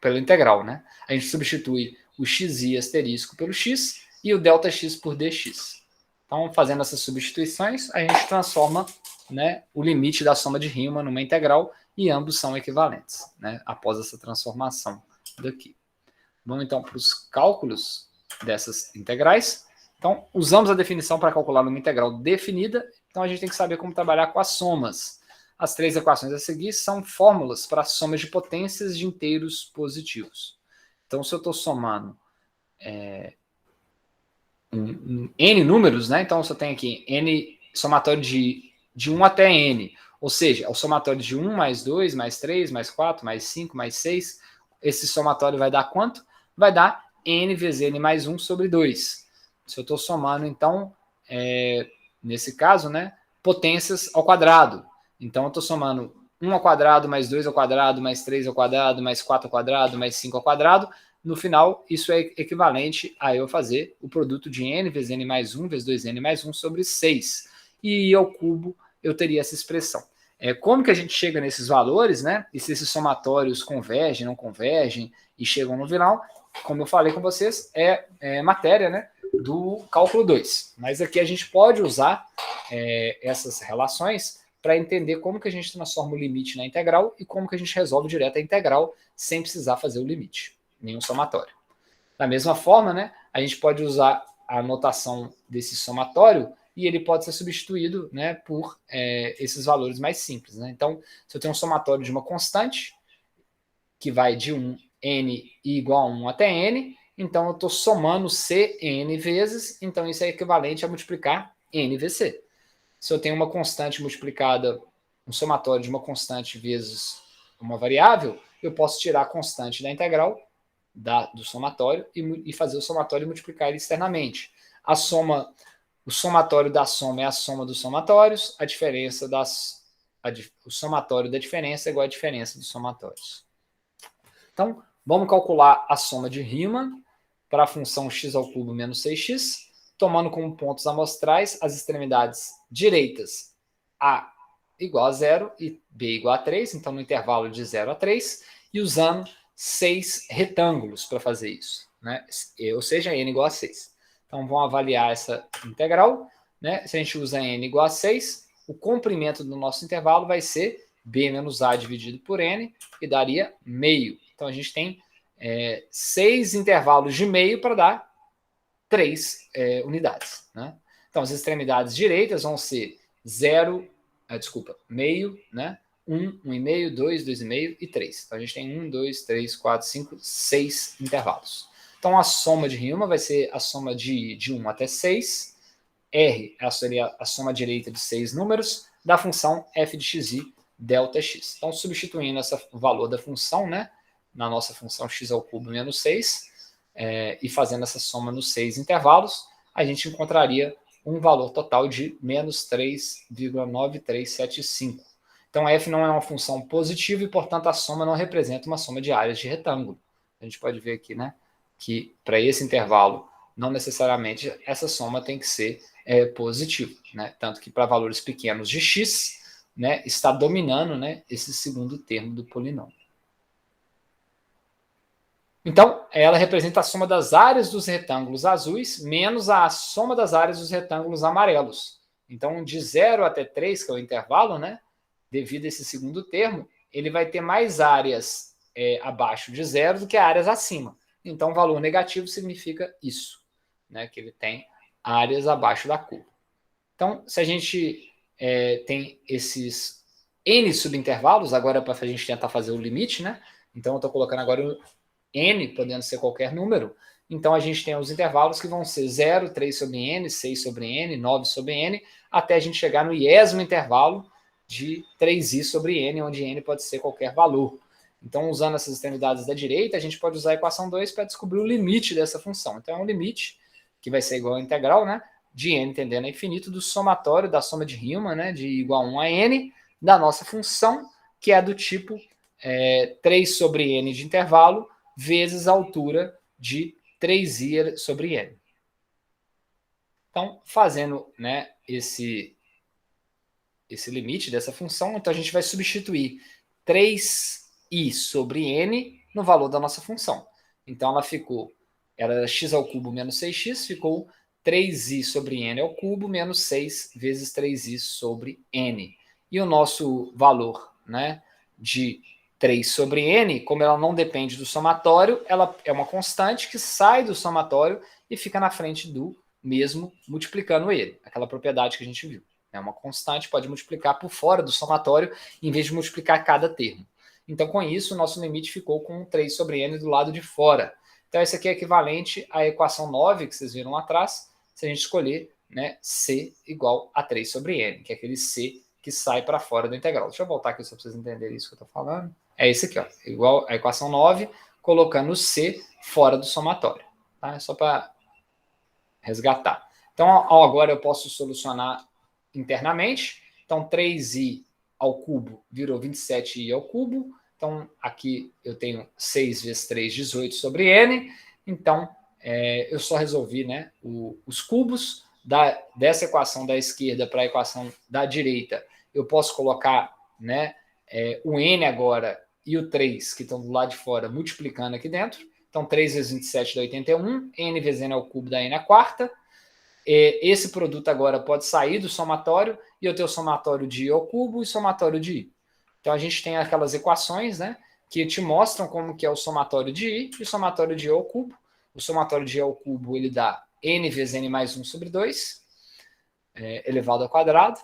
pela integral, né? A gente substitui o xi asterisco pelo x e o Δx por dx. Então, fazendo essas substituições, a gente transforma, né, o limite da soma de Riemann numa integral e ambos são equivalentes, né, após essa transformação daqui. Vamos então para os cálculos dessas integrais. Então, usamos a definição para calcular uma integral definida, então a gente tem que saber como trabalhar com as somas. As 3 equações a seguir são fórmulas para somas de potências de inteiros positivos. Então, se eu estou somando n números, né? Então, se eu tenho aqui n somatório de 1 até n, ou seja, é o somatório de 1 mais 2, mais 3, mais 4, mais 5, mais 6, esse somatório vai dar quanto? Vai dar n vezes n mais 1 sobre 2. Se eu estou somando, então, nesse caso, né, potências ao quadrado. Então, eu estou somando 1 ao quadrado, mais 2 ao quadrado, mais 3 ao quadrado, mais 4 ao quadrado, mais 5 ao quadrado. No final, isso é equivalente a eu fazer o produto de n vezes n mais 1 vezes 2n mais 1 sobre 6. E ao cubo, eu teria essa expressão. Como que a gente chega nesses valores, né? E se esses somatórios convergem, não convergem e chegam no final, como eu falei com vocês, matéria, né, do cálculo 2. Mas aqui a gente pode usar essas relações para entender como que a gente transforma o limite na integral e como que a gente resolve direto a integral sem precisar fazer o limite, nenhum somatório. Da mesma forma, né, a gente pode usar a notação desse somatório e ele pode ser substituído, né, por esses valores mais simples, né? Então, se eu tenho um somatório de uma constante, que vai de 1n igual a 1 até n, então eu estou somando c n vezes, então isso é equivalente a multiplicar n vezes c. Se eu tenho uma constante multiplicada, um somatório de uma constante vezes uma variável, eu posso tirar a constante da integral do somatório e fazer o somatório e multiplicar ele externamente. O somatório da soma é a soma dos somatórios, o somatório da diferença é igual à diferença dos somatórios. Então, vamos calcular a soma de Riemann para a função x ao cubo menos 6x, tomando como pontos amostrais as extremidades direitas a igual a 0 e b igual a 3, então no intervalo de 0 a 3, e usando 6 retângulos para fazer isso, né? Ou seja, n igual a 6. Então, vamos avaliar essa integral, né? Se a gente usa n igual a 6, o comprimento do nosso intervalo vai ser b menos a dividido por n, e daria meio. Então, a gente tem 6 intervalos de meio para dar 3 unidades, né? Então, as extremidades direitas vão ser meio, né? 1, 1,5, 2, 2,5 e 3. Então, a gente tem 1, 2, 3, 4, 5, 6 intervalos. Então, a soma de Riemann vai ser a soma de 1 até 6. R seria a soma direita de 6 números. da função f de xi delta x. Então, substituindo o valor da função, né, na nossa função x ao cubo menos 6, e fazendo essa soma nos 6 intervalos, a gente encontraria um valor total de menos 3,9375. Então, f não é uma função positiva e, portanto, a soma não representa uma soma de áreas de retângulo. A gente pode ver aqui, né, que para esse intervalo, não necessariamente essa soma tem que ser positiva, né? Tanto que para valores pequenos de x, né, está dominando, né, esse segundo termo do polinômio. Então, ela representa a soma das áreas dos retângulos azuis menos a soma das áreas dos retângulos amarelos. Então, de 0 até 3, que é o intervalo, né, devido a esse segundo termo, ele vai ter mais áreas abaixo de 0 do que áreas acima. Então, valor negativo significa isso, né, que ele tem áreas abaixo da curva. Então, se a gente tem esses n subintervalos, agora para a gente tentar fazer o limite, né? Então, eu estou colocando agora o n, podendo ser qualquer número. Então, a gente tem os intervalos que vão ser 0, 3 sobre n, 6 sobre n, 9 sobre n, até a gente chegar no iésimo intervalo de 3i sobre n, onde n pode ser qualquer valor. Então, usando essas extremidades da direita, a gente pode usar a equação 2 para descobrir o limite dessa função. Então, é um limite que vai ser igual à integral, né, de n tendendo a infinito, do somatório da soma de Riemann, né, de igual a 1 a n, da nossa função, que é do tipo 3 sobre n de intervalo, vezes a altura de 3i sobre n. Então, fazendo, né, esse limite dessa função, então a gente vai substituir 3i sobre n no valor da nossa função. Então, ela era x ao cubo menos 6x, ficou 3i sobre n ao cubo menos 6 vezes 3i sobre n. E o nosso valor, né, de 3 sobre n, como ela não depende do somatório, ela é uma constante que sai do somatório e fica na frente do mesmo, multiplicando ele. Aquela propriedade que a gente viu. É uma constante, pode multiplicar por fora do somatório, em vez de multiplicar cada termo. Então, com isso, o nosso limite ficou com 3 sobre n do lado de fora. Então, esse aqui é equivalente à equação 9, que vocês viram lá atrás, se a gente escolher, né, c igual a 3 sobre n, que é aquele c que sai para fora da integral. Deixa eu voltar aqui só para vocês entenderem isso que eu estou falando. É esse aqui, ó, igual a equação 9, colocando o c fora do somatório. Tá? É só para resgatar. Então, agora eu posso solucionar internamente. Então, 3i ao cubo virou 27i ao cubo. Então, aqui eu tenho 6 vezes 3, 18 sobre n. Então, eu só resolvi, né, os cubos dessa equação da esquerda para a equação da direita. Eu posso colocar, né, o n agora e o 3, que estão do lado de fora, multiplicando aqui dentro. Então, 3 vezes 27 dá 81. N vezes n ao cubo dá n à quarta. Esse produto agora pode sair do somatório e eu tenho o somatório de i ao cubo e somatório de i. Então, a gente tem aquelas equações, né, que te mostram como que é o somatório de i e o somatório de i ao cubo. O somatório de i ao cubo, ele dá n vezes n mais 1 sobre 2, elevado ao quadrado.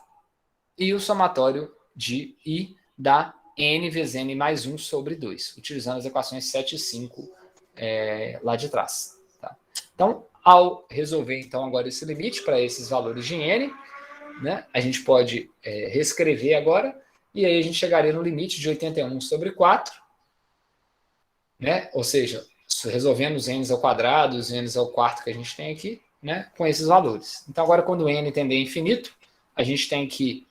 E o somatório de i dá n vezes n mais 1 sobre 2, utilizando as equações 7 e 5 lá de trás. Tá? Então, ao resolver então agora esse limite para esses valores de n, né, a gente pode reescrever agora, e aí a gente chegaria no limite de 81 sobre 4, né, ou seja, resolvendo os n's ao quadrado, os n's ao quarto que a gente tem aqui, né, com esses valores. Então agora quando o n tender a infinito, a gente tem que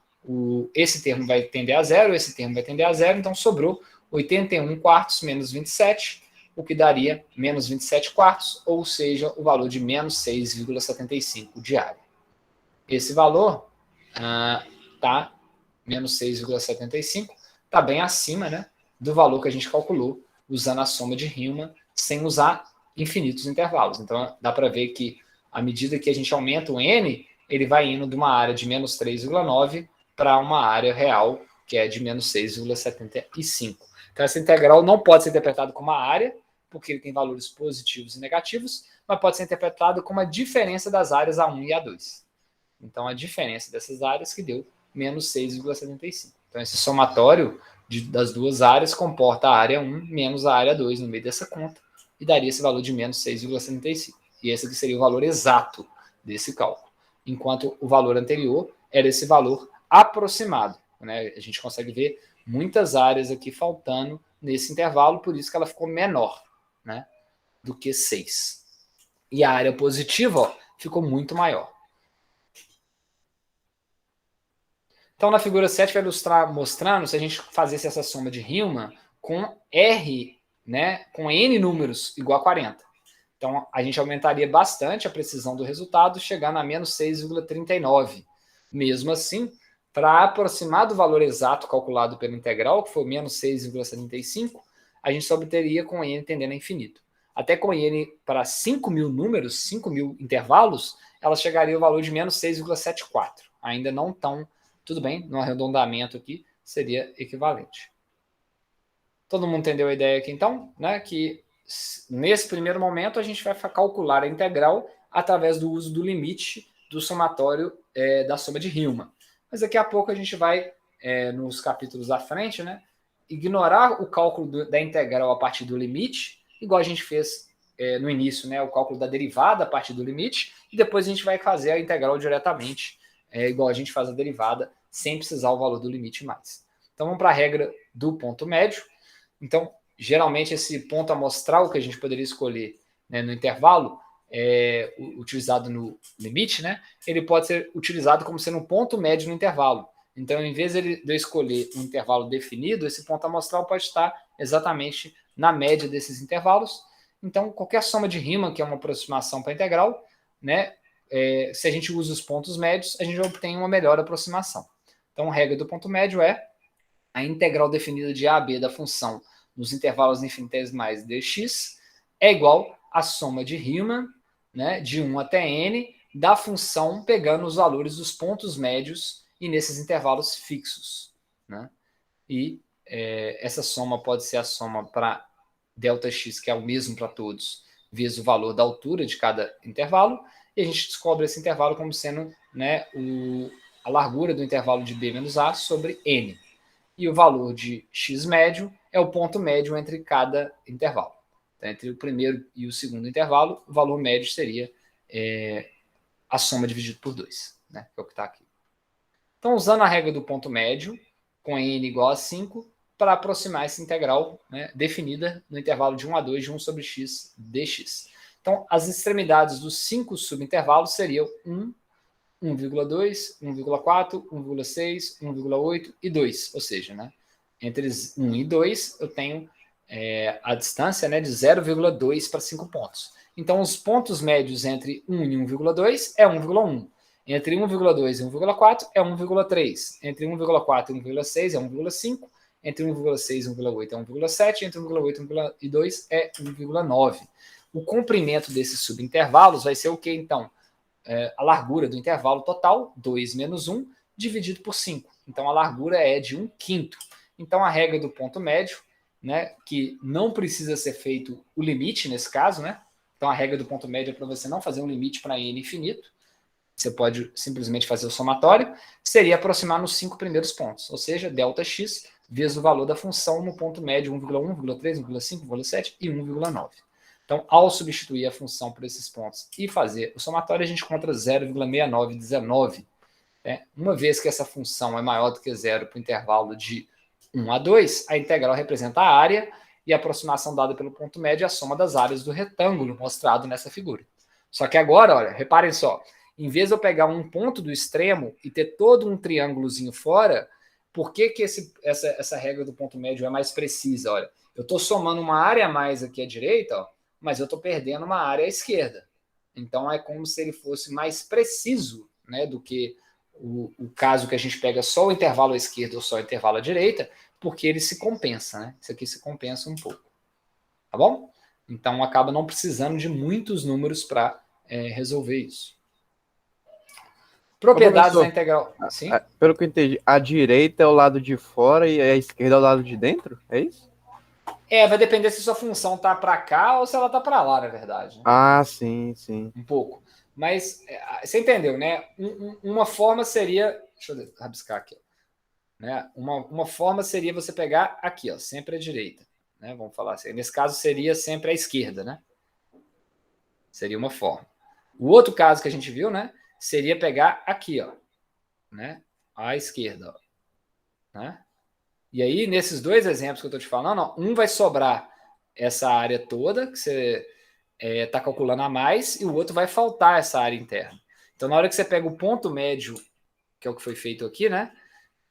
esse termo vai tender a zero, esse termo vai tender a zero, então sobrou 81 quartos menos 27, o que daria menos 27 quartos, ou seja, o valor de menos 6,75 de área. Esse valor tá menos 6,75, está bem acima, né, do valor que a gente calculou usando a soma de Riemann, sem usar infinitos intervalos. Então, dá para ver que, à medida que a gente aumenta o n, ele vai indo de uma área de menos 3,9 para uma área real, que é de menos 6,75. Então, essa integral não pode ser interpretada como uma área, porque ele tem valores positivos e negativos, mas pode ser interpretado como a diferença das áreas A1 e A2. Então, a diferença dessas áreas que deu menos 6,75. Então, esse somatório das duas áreas comporta a área 1 menos a área 2 no meio dessa conta, e daria esse valor de menos 6,75. E esse aqui seria o valor exato desse cálculo. Enquanto o valor anterior era esse valor aproximado, né? A gente consegue ver muitas áreas aqui faltando nesse intervalo, por isso que ela ficou menor, né, do que 6. E a área positiva, ó, ficou muito maior. Então, na figura 7 vai ilustrar mostrando se a gente fizesse essa soma de Riemann com R, né, com N números igual a 40. Então, a gente aumentaria bastante a precisão do resultado, chegando a menos 6,39. Mesmo assim, para aproximar do valor exato calculado pela integral, que foi menos 6,75, a gente só obteria com N tendendo a infinito. Até com N para 5.000 números, 5.000 intervalos, ela chegaria ao valor de menos 6,74. Ainda não tão, tudo bem, no arredondamento aqui, seria equivalente. Todo mundo entendeu a ideia aqui, então? Né? Que nesse primeiro momento a gente vai calcular a integral através do uso do limite do somatório da soma de Riemann. Mas daqui a pouco a gente vai, nos capítulos à frente, né, ignorar o cálculo da integral a partir do limite, igual a gente fez no início, né, o cálculo da derivada a partir do limite, e depois a gente vai fazer a integral diretamente, igual a gente faz a derivada, sem precisar o valor do limite mais. Então vamos para a regra do ponto médio. Então, geralmente, esse ponto amostral que a gente poderia escolher, né, no intervalo, utilizado no limite, né, ele pode ser utilizado como sendo um ponto médio no intervalo. Então, em vez de eu escolher um intervalo definido, esse ponto amostral pode estar exatamente na média desses intervalos. Então, qualquer soma de Riemann, que é uma aproximação para a integral, né, se a gente usa os pontos médios, a gente obtém uma melhor aproximação. Então, a regra do ponto médio é a integral definida de a a b da função nos intervalos infinitesimais dx é igual à soma de Riemann, né, de 1 até n, da função pegando os valores dos pontos médios e nesses intervalos fixos. Né? E essa soma pode ser a soma para ΔX, que é o mesmo para todos, vezes o valor da altura de cada intervalo, e a gente descobre esse intervalo como sendo, né, a largura do intervalo de b menos a sobre n. E o valor de x médio é o ponto médio entre cada intervalo. Então, entre o primeiro e o segundo intervalo, o valor médio seria a soma dividido por 2, né? Que é o que está aqui. Então, usando a regra do ponto médio, com n igual a 5, para aproximar essa integral, né, definida no intervalo de 1 a 2 de 1 sobre x dx. Então, as extremidades dos 5 subintervalos seriam 1, 1,2, 1,4, 1,6, 1,8 e 2. Ou seja, né, entre 1 e 2 eu tenho a distância, né, de 0,2 para 5 pontos. Então, os pontos médios entre 1 e 1,2 é 1,1. Entre 1,2 e 1,4 é 1,3. Entre 1,4 e 1,6 é 1,5. Entre 1,6 e 1,8 é 1,7. Entre 1,8 e 1,2 é 1,9. O comprimento desses subintervalos vai ser o que, então? A largura do intervalo total, 2 menos 1, dividido por 5. Então, a largura é de 1/5. Então, a regra do ponto médio, né, que não precisa ser feito o limite nesse caso, né? Então, a regra do ponto médio é para você não fazer um limite para n infinito. Você pode simplesmente fazer o somatório. Seria aproximar nos 5 primeiros pontos. Ou seja, ΔX vezes o valor da função no ponto médio 1,1, 1,3, 1,5, 1,7 e 1,9. Então, ao substituir a função por esses pontos e fazer o somatório, a gente encontra 0,6919. Uma vez que essa função é maior do que zero para o intervalo de 1 a 2, a integral representa a área e a aproximação dada pelo ponto médio é a soma das áreas do retângulo mostrado nessa figura. Só que agora, olha, reparem só, em vez de eu pegar um ponto do extremo e ter todo um triângulozinho fora, por que essa regra do ponto médio é mais precisa? Olha, eu estou somando uma área a mais aqui à direita, ó, mas eu estou perdendo uma área à esquerda. Então, é como se ele fosse mais preciso, né, do que o caso que a gente pega só o intervalo à esquerda ou só o intervalo à direita, porque ele se compensa, né? Isso aqui se compensa um pouco. Tá bom? Então, acaba não precisando de muitos números para resolver isso. Propriedades da integral. Sim? Pelo que eu entendi, a direita é o lado de fora e a esquerda é o lado de dentro? É isso? Vai depender se sua função tá para cá ou se ela tá para lá, na verdade. Né? Ah, sim, sim. Um pouco. Mas você entendeu, né? Uma forma seria... Deixa eu rabiscar aqui. Né? Uma forma seria você pegar aqui, ó, sempre à direita. Né? Vamos falar assim. Nesse caso, seria sempre à esquerda, né? Seria uma forma. O outro caso que a gente viu, né? Seria pegar aqui, ó. Né? à esquerda. Ó, né? E aí, nesses dois exemplos que eu estou te falando, ó, um vai sobrar essa área toda, que você está calculando a mais, e o outro vai faltar essa área interna. Então, na hora que você pega o ponto médio, que é o que foi feito aqui, né?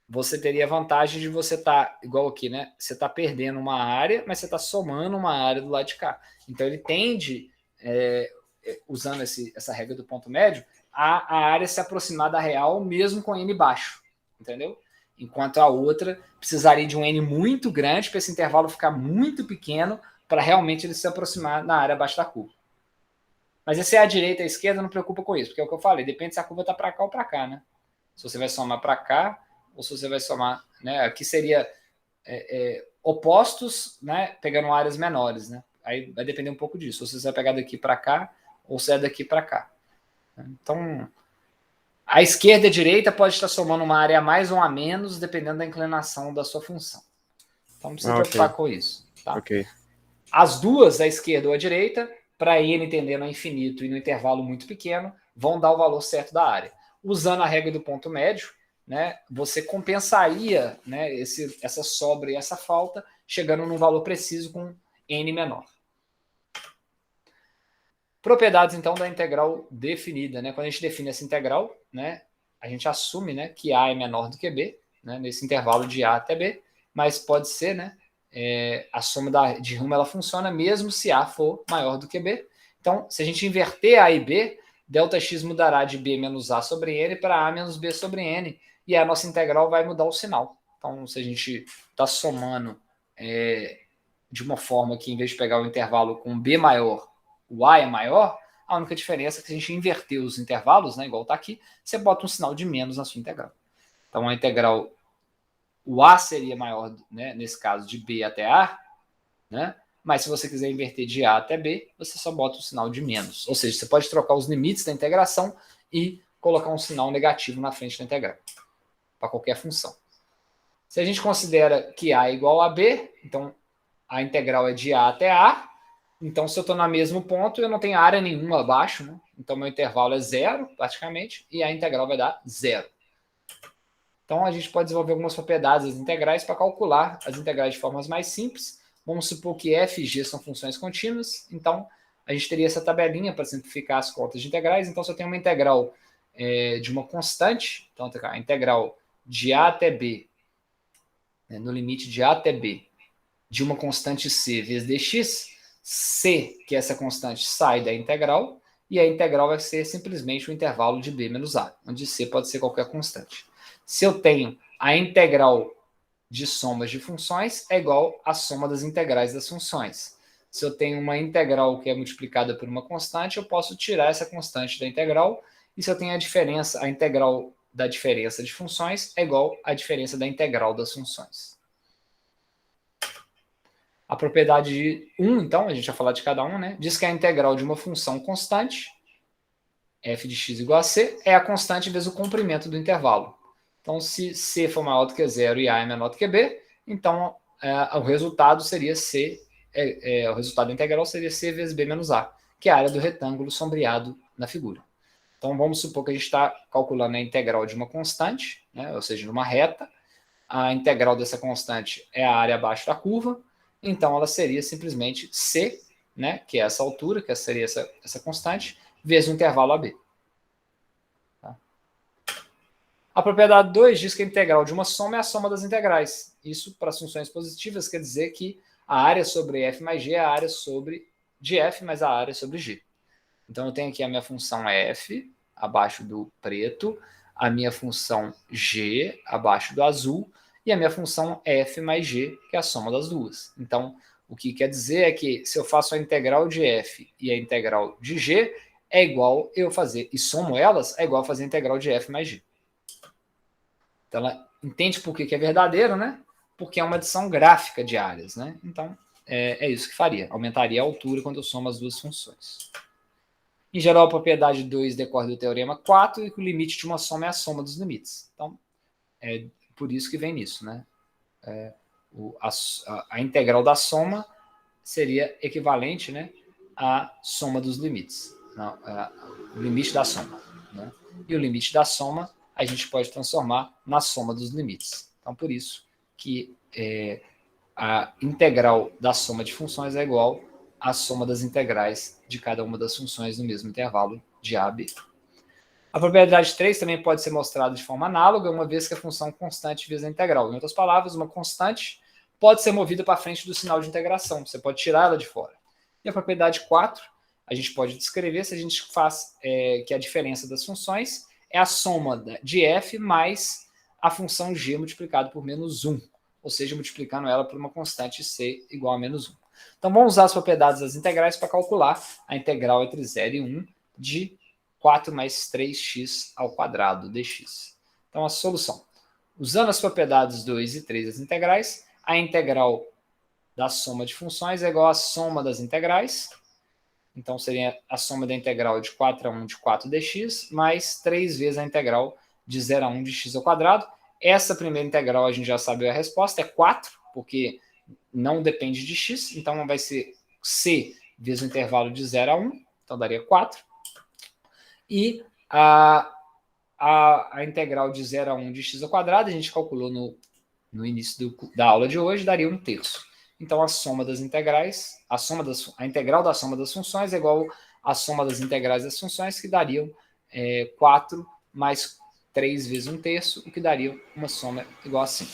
Você teria a vantagem de você estar, igual aqui, né? Você está perdendo uma área, mas você está somando uma área do lado de cá. Então, ele tende, usando essa regra do ponto médio, a área se aproximar da real, mesmo com N baixo. Entendeu? Enquanto a outra precisaria de um N muito grande para esse intervalo ficar muito pequeno para realmente ele se aproximar na área abaixo da curva. Mas se é a direita e a esquerda, não preocupa com isso, porque é o que eu falei, depende se a curva está para cá ou para cá, né? Se você vai somar para cá ou se você vai somar, né? Aqui seria opostos, né? Pegando áreas menores, né? Aí vai depender um pouco disso. Ou se você vai pegar daqui para cá ou se é daqui para cá. Então, a esquerda e a direita pode estar somando uma área a mais ou a menos, dependendo da inclinação da sua função. Então, não precisa preocupar com isso. Tá? Okay. As duas, a esquerda ou a direita, para n tendendo ao infinito e no intervalo muito pequeno, vão dar o valor certo da área. Usando a regra do ponto médio, né, você compensaria, né, essa sobra e essa falta, chegando num valor preciso com n menor. Propriedades, então, da integral definida. Né? Quando a gente define essa integral, né, a gente assume, né, que A é menor do que B, né, nesse intervalo de A até B, mas pode ser, né, a soma de Rumo ela funciona mesmo se A for maior do que B. Então, se a gente inverter A e B, ΔX mudará de B menos A sobre N para A menos B sobre N, e a nossa integral vai mudar o sinal. Então, se a gente está somando de uma forma que, em vez de pegar o intervalo com B maior, o A é maior, a única diferença é que se a gente inverter os intervalos, né, igual está aqui, você bota um sinal de menos na sua integral. Então, a integral, o A seria maior, né, nesse caso, de B até A, né? Mas se você quiser inverter de A até B, você só bota um sinal de menos. Ou seja, você pode trocar os limites da integração e colocar um sinal negativo na frente da integral, para qualquer função. Se a gente considera que A é igual a B, então a integral é de A até A. Então, se eu estou no mesmo ponto, eu não tenho área nenhuma abaixo, né? Então, meu intervalo é zero, praticamente, e a integral vai dar zero. Então, a gente pode desenvolver algumas propriedades das integrais para calcular as integrais de formas mais simples. Vamos supor que f e g são funções contínuas. Então, a gente teria essa tabelinha para simplificar as contas de integrais. Então, se eu tenho uma integral de uma constante, então, a integral de a até b, né, no limite de a até b, de uma constante c vezes dx, c, que é essa constante, sai da integral, e a integral vai ser simplesmente o intervalo de b menos a, onde c pode ser qualquer constante. Se eu tenho a integral de somas de funções, é igual à soma das integrais das funções. Se eu tenho uma integral que é multiplicada por uma constante, eu posso tirar essa constante da integral, e se eu tenho a integral da diferença de funções, é igual à diferença da integral das funções. A propriedade de 1, então, a gente vai falar de cada um, né? Diz que a integral de uma função constante, f de x igual a c, é a constante vezes o comprimento do intervalo. Então, se c for maior do que 0 e a é menor do que b, então o resultado seria c, o resultado integral seria c vezes b menos a, que é a área do retângulo sombreado na figura. Então, vamos supor que a gente está calculando a integral de uma constante, né? Ou seja, de uma reta. A integral dessa constante é a área abaixo da curva. Então, ela seria simplesmente C, né, que é essa altura, que seria essa constante, vezes o intervalo AB. Tá? A propriedade 2 diz que a integral de uma soma é a soma das integrais. Isso, para as funções positivas, quer dizer que a área sobre f mais g é a área de f mais a área sobre g. Então, eu tenho aqui a minha função f, abaixo do preto, a minha função g, abaixo do azul, e a minha função f mais g, que é a soma das duas. Então, o que quer dizer é que se eu faço a integral de f e a integral de g, é igual eu fazer, e somo elas, é igual a fazer a integral de f mais g. Então, ela entende por que é verdadeiro, né? Porque é uma adição gráfica de áreas, né? Então, é isso que faria. Aumentaria a altura quando eu somo as duas funções. Em geral, a propriedade 2 decorre do teorema 4 e que o limite de uma soma é a soma dos limites. Então, é por isso que vem nisso, né? A integral da soma seria equivalente, né, à soma dos limites. Não, o limite da soma. Né? E o limite da soma a gente pode transformar na soma dos limites. Então, por isso que a integral da soma de funções é igual à soma das integrais de cada uma das funções no mesmo intervalo de a a b. A propriedade 3 também pode ser mostrada de forma análoga, uma vez que a função constante vezes a integral. Em outras palavras, uma constante pode ser movida para frente do sinal de integração, você pode tirar ela de fora. E a propriedade 4, a gente pode descrever se a gente faz que a diferença das funções é a soma de f mais a função g multiplicado por menos 1, ou seja, multiplicando ela por uma constante c igual a menos 1. Então, vamos usar as propriedades das integrais para calcular a integral entre 0 e 1 de 4 mais 3x ao quadrado dx. Então, a solução. Usando as propriedades 2 e 3 das integrais, a integral da soma de funções é igual à soma das integrais. Então, seria a soma da integral de 4 a 1 de 4 dx, mais 3 vezes a integral de 0 a 1 de x ao quadrado. Essa primeira integral a gente já sabe a resposta, é 4, porque não depende de x, então vai ser c vezes o intervalo de 0 a 1, então daria 4. E a integral de 0 a 1 de x ao quadrado, a gente calculou no início da aula de hoje, daria 1/3. Então, a soma das integrais, a integral da soma das funções é igual à soma das integrais das funções, que dariam 4 mais 3 vezes 1/3, o que daria uma soma igual a 5.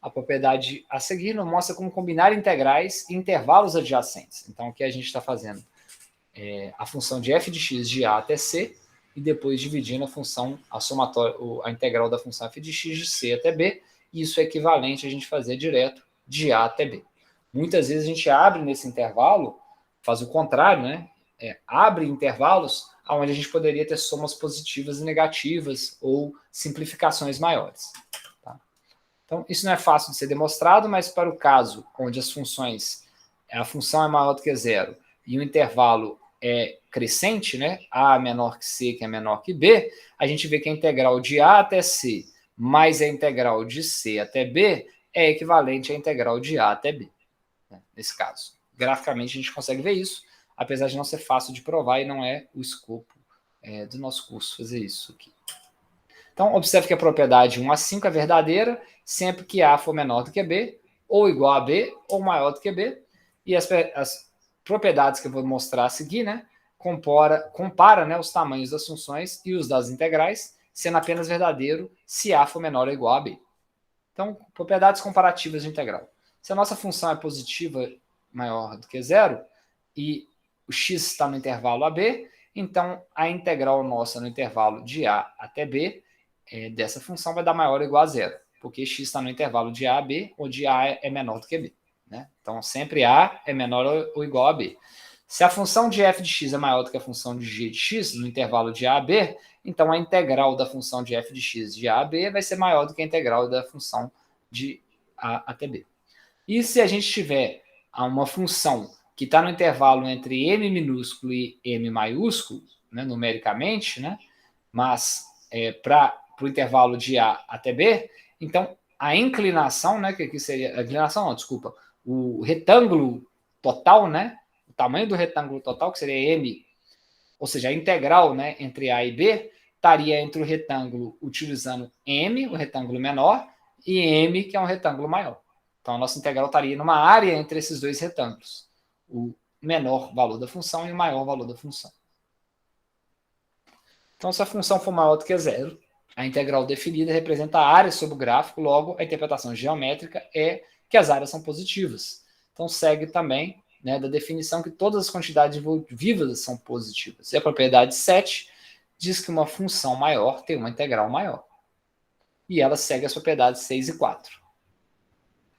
A propriedade a seguir nos mostra como combinar integrais e intervalos adjacentes. Então, o que a gente está fazendo? A função de f de x de a até c, e depois dividindo a função, a integral da função f de x de c até b, e isso é equivalente a gente fazer direto de a até b. Muitas vezes a gente abre nesse intervalo, faz o contrário, né? Abre intervalos onde a gente poderia ter somas positivas e negativas ou simplificações maiores. Tá? Então, isso não é fácil de ser demonstrado, mas para o caso onde a função é maior do que zero e o intervalo é crescente, né? A menor que c, que é menor que b, a gente vê que a integral de a até c mais a integral de c até b é equivalente à integral de a até b, né? Nesse caso. Graficamente a gente consegue ver isso, apesar de não ser fácil de provar e não é o escopo do nosso curso fazer isso aqui. Então, observe que a propriedade 1 a 5 é verdadeira sempre que a for menor do que b, ou igual a b, ou maior do que b, e as propriedades que eu vou mostrar a seguir, né, compara, né, os tamanhos das funções e os das integrais, sendo apenas verdadeiro se a for menor ou igual a b. Então, propriedades comparativas de integral. Se a nossa função é positiva maior do que zero e o x está no intervalo AB, então a integral nossa no intervalo de a até b dessa função vai dar maior ou igual a zero, porque x está no intervalo de a a b, onde a é menor do que b. Né? Então, sempre a é menor ou igual a b. Se a função de f de x é maior do que a função de g de x, no intervalo de a a b, então a integral da função de f de x de a a b vai ser maior do que a integral da função de a até b. E se a gente tiver uma função que está no intervalo entre m minúsculo e m maiúsculo, né, numericamente, né, mas para o intervalo de a até b, então a inclinação, né, que aqui seria a inclinação, não, desculpa, o retângulo total, né, o tamanho do retângulo total, que seria m, ou seja, a integral, né, entre a e b, estaria entre o retângulo utilizando m, o retângulo menor, e m, que é um retângulo maior. Então, a nossa integral estaria numa área entre esses dois retângulos, o menor valor da função e o maior valor da função. Então, se a função for maior do que zero, a integral definida representa a área sobre o gráfico, logo, a interpretação geométrica é que as áreas são positivas. Então, segue também, né, da definição que todas as quantidades vivas são positivas. E a propriedade 7 diz que uma função maior tem uma integral maior. E ela segue as propriedades 6 e 4.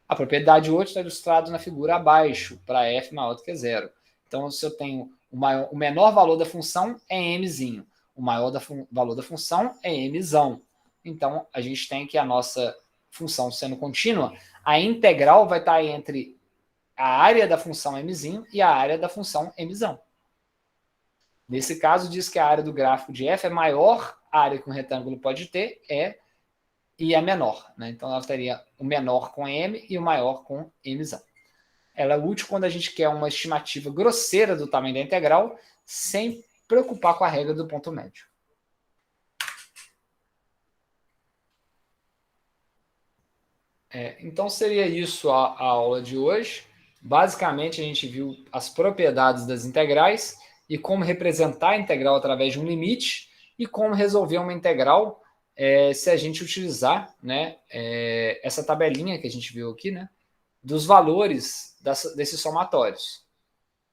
A propriedade 8 está ilustrada na figura abaixo, para f maior do que zero. Então, se eu tenho o menor valor da função é mzinho, o maior valor da função é mzão. Então, a gente tem que a nossa função sendo contínua, a integral vai estar entre a área da função mzinho e a área da função mzão. Nesse caso, diz que a área do gráfico de f é maior área que um retângulo pode ter, e é menor. Né? Então, ela teria o menor com m e o maior com mzão. Ela é útil quando a gente quer uma estimativa grosseira do tamanho da integral, sem preocupar com a regra do ponto médio. Então seria isso a aula de hoje. Basicamente a gente viu as propriedades das integrais e como representar a integral através de um limite e como resolver uma integral se a gente utilizar, né, essa tabelinha que a gente viu aqui, né, dos valores desses somatórios.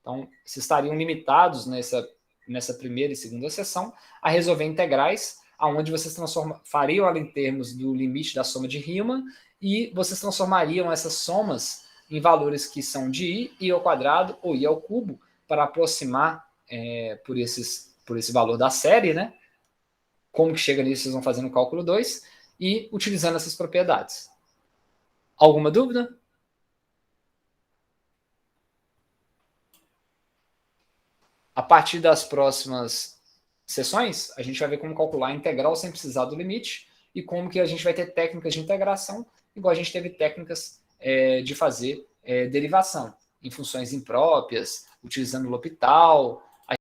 Então, vocês estariam limitados nessa primeira e segunda sessão a resolver integrais, aonde vocês fariam ela em termos do limite da soma de Riemann e vocês transformariam essas somas em valores que são de I ao quadrado ou I ao cubo para aproximar por esse valor da série, né? Como que chega nisso, vocês vão fazer no cálculo 2 e utilizando essas propriedades. Alguma dúvida? A partir das próximas sessões, a gente vai ver como calcular a integral sem precisar do limite e como que a gente vai ter técnicas de integração, igual a gente teve técnicas de fazer derivação em funções impróprias, utilizando L'Hopital,